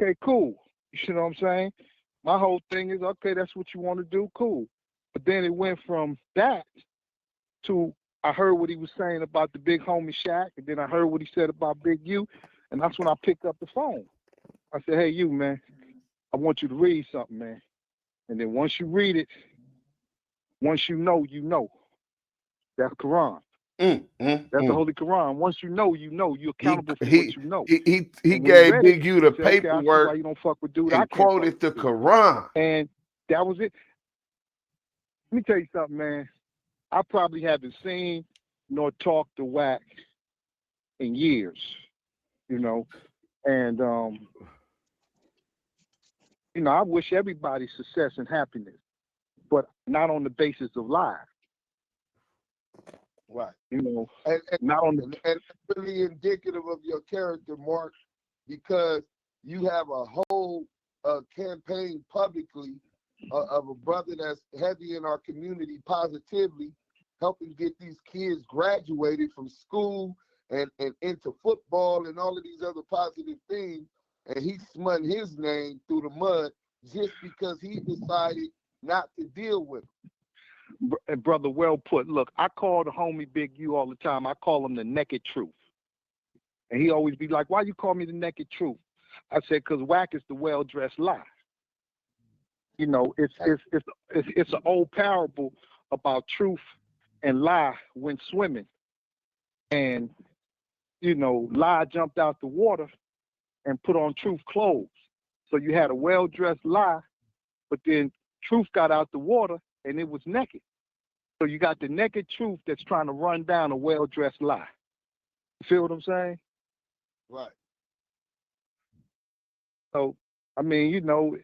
Okay, cool. You know what I'm saying? My whole thing is, okay, that's what you want to do, cool. But then it went from that to, I heard what he was saying about the big homie Shaq, and then I heard what he said about Big U, and that's when I picked up the phone. I said, hey, you, man, I want you to read something, man. And then once you read it, once you know, you know. That's Quran. That's the Holy Quran. Once you know, you know. You're accountable for what you know. He gave Big U the paperwork, okay, you don't fuck with dude. and quoted the Quran. And that was it. Let me tell you something, man. I probably haven't seen nor talked to Wack in years, you know, and you know, I wish everybody success and happiness, but not on the basis of lies. Right. You know, and not on the and really indicative of your character, Mark, because you have a whole campaign publicly of a brother that's heavy in our community positively, helping get these kids graduated from school and into football and all of these other positive things. And he smutting his name through the mud just because he decided not to deal with it. And brother, well put. Look, I call the homie Big U all the time. I call him the naked truth. And he always be like, why you call me the naked truth? I said, because Wack is the well-dressed lie. You know, it's an old parable about truth and lie when swimming. And, you know, lie jumped out the water and put on truth clothes. So you had a well-dressed lie, but then truth got out the water and it was naked. So you got the naked truth that's trying to run down a well-dressed lie. You feel what I'm saying? Right. So, I mean, you know.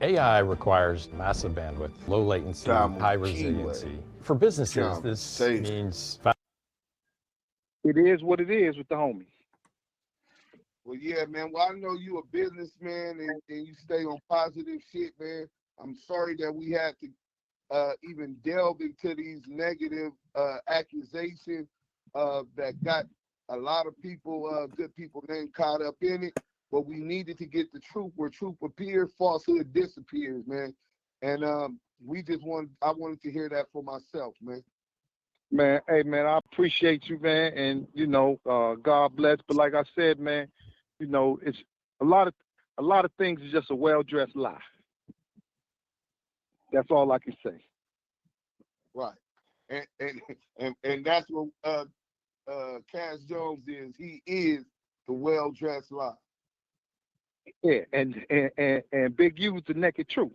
AI requires massive bandwidth, low latency, Damu high Kiwe. resiliency. For businesses, this means... It is what it is with the homies. Well, yeah, man. Well, I know you a businessman and you stay on positive shit, man. I'm sorry that we had to even delve into these negative accusations that got a lot of people, good people named caught up in it. But we needed to get the truth where truth appears, falsehood disappears, man. And I wanted to hear that for myself, man. Man, hey, man, I appreciate you, man. And, you know, God bless. But like I said, man, you know, it's a lot of things is just a well-dressed lie. That's all I can say. Right. And that's what Cass Jones is. He is the well-dressed lie. Yeah, and Big U was the naked truth.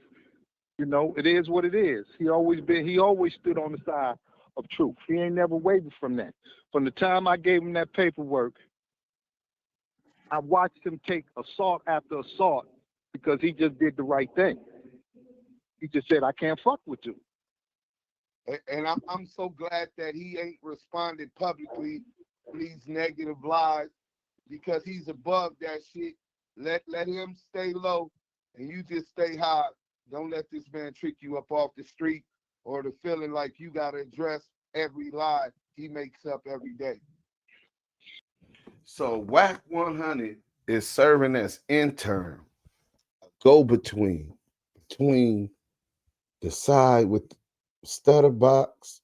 You know, it is what it is. He always stood on the side of truth. He ain't never wavered from that. From the time I gave him that paperwork, I watched him take assault after assault because he just did the right thing. He just said, I can't fuck with you. And I'm so glad that he ain't responded publicly to these negative lies because he's above that shit. Let him stay low and you just stay high. Don't let this man trick you up off the street or the feeling like you got to address every lie he makes up every day. So Wack100 is serving as intern, a go-between between the side with Stutterbox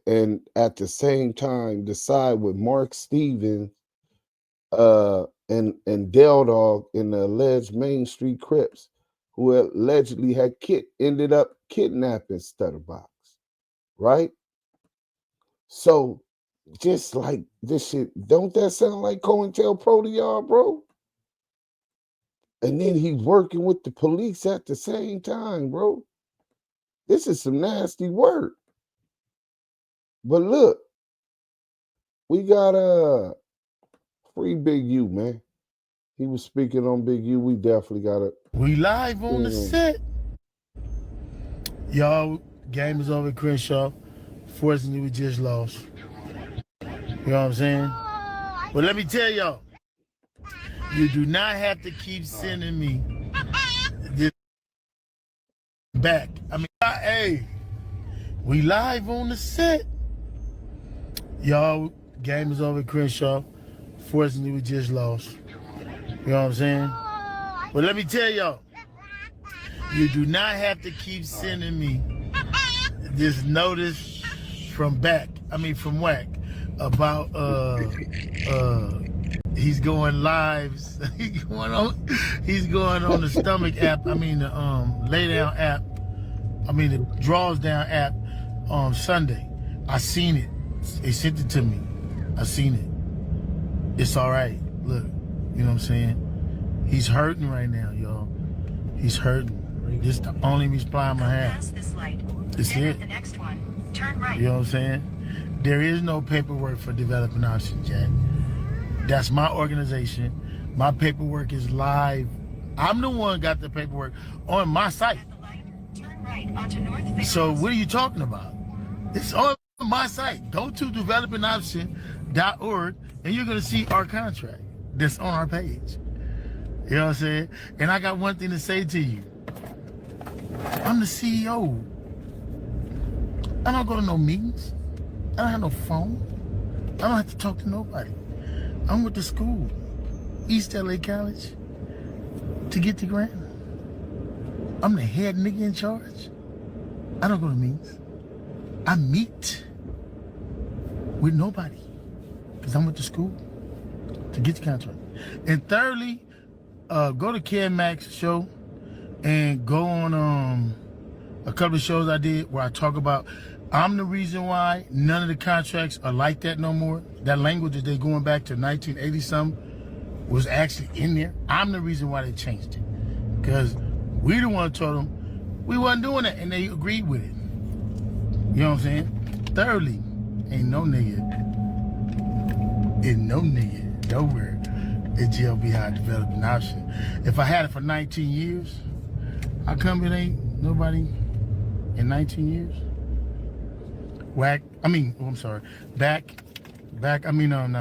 and at the same time the side with Mark Stevens and Del Dog in the alleged Main Street Crips, who allegedly had ended up kidnapping Stutterbox, right? So just like this shit, don't that sound like COINTELPRO to y'all, bro? And then he's working with the police at the same time, bro. This is some nasty work. But look, we got free Big U, man. He was speaking on Big U. We definitely got it. We live on the set. Y'all, game is over at Crenshaw. Fortunately, we just lost. You know what I'm saying? But let me tell y'all, you do not have to keep sending me this back. I mean, hey, we live on the set. Y'all, game is over at Crenshaw. Fortunately, we just lost. You know what I'm saying? But let me tell y'all, you do not have to keep sending me this notice from Wack about he's going lives. He's going on the stomach app. I mean the lay down app. I mean the draws down app on Sunday. I seen it. They sent it to me. I seen it. It's all right. Look, you know what I'm saying? He's hurting right now, y'all. He's hurting. This is the only reply I'm gonna have. It's it. You know what I'm saying? There is no paperwork for developing options, Jack. That's my organization. My paperwork is live. I'm the one got the paperwork on my site. So what are you talking about? It's on my site. Go to developingoption.org and you're gonna see our contract that's on our page. You know what I'm saying? And I got one thing to say to you. I'm the CEO. I don't go to no meetings. I don't have no phone. I don't have to talk to nobody. I'm with the school, East LA College, to get the grant. I'm the head nigga in charge. I don't go to meetings. I meet with nobody because I'm with the school to get the contract. And thirdly, go to Ken Mack's show and go on a couple of shows I did where I talk about I'm the reason why none of the contracts are like that no more. That language that they're going back to 1980-something was actually in there. I'm the reason why they changed it. Because we the one told them we wasn't doing that and they agreed with it. You know what I'm saying? Thirdly, ain't no nigga nowhere at GLBI developing option. If I had it for 19 years, how come it ain't nobody in 19 years? Back, not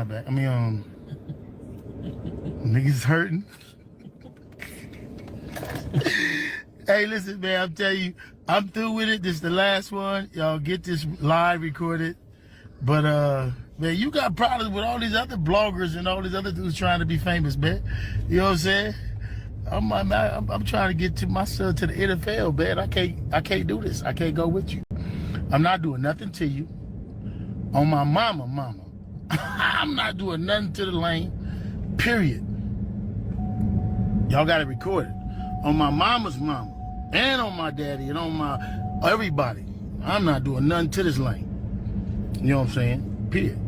back. Niggas hurting. Hey, listen, man, I'm telling you, I'm through with it. This is the last one. Y'all get this live recorded. But, man, you got problems with all these other bloggers and all these other dudes trying to be famous, man. You know what I'm saying? I'm trying to get to myself to the NFL, man. I can't do this. I can't go with you. I'm not doing nothing to you. On my mama. I'm not doing nothing to the lane, period. Y'all got to record it. On my mama's mama, and on my daddy, and on my everybody. I'm not doing nothing to this lane. You know what I'm saying? Period.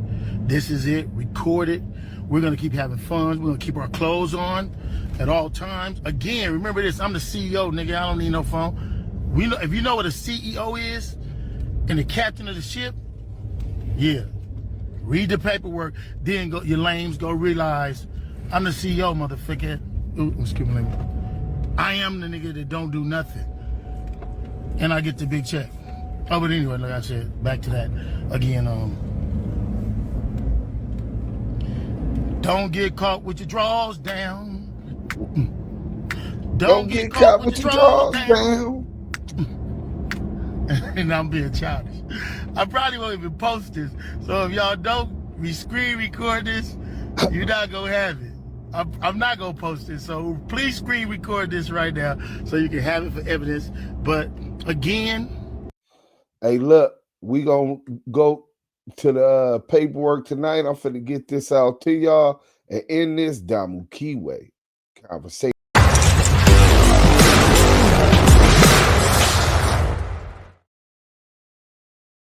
This is it. Record it. We're going to keep having fun. We're going to keep our clothes on at all times. Again, remember this. I'm the CEO, nigga. I don't need no phone. If you know what a CEO is, and the captain of the ship, yeah, read the paperwork, then go, your lames go realize I'm the CEO, motherfucker. Ooh, excuse me. I am the nigga that don't do nothing. And I get the big check. Oh, but anyway, like I said, back to that. Again, don't get caught with your drawers down. Don't get caught with your drawers down. And I'm being childish. I probably won't even post this. So if y'all don't screen record this, you're not gonna have it. I'm not gonna post it. So please screen record this right now so you can have it for evidence. But again, hey, look, we gonna go to the paperwork tonight. I'm finna get this out to y'all and end this Damu Kiwe Conversation.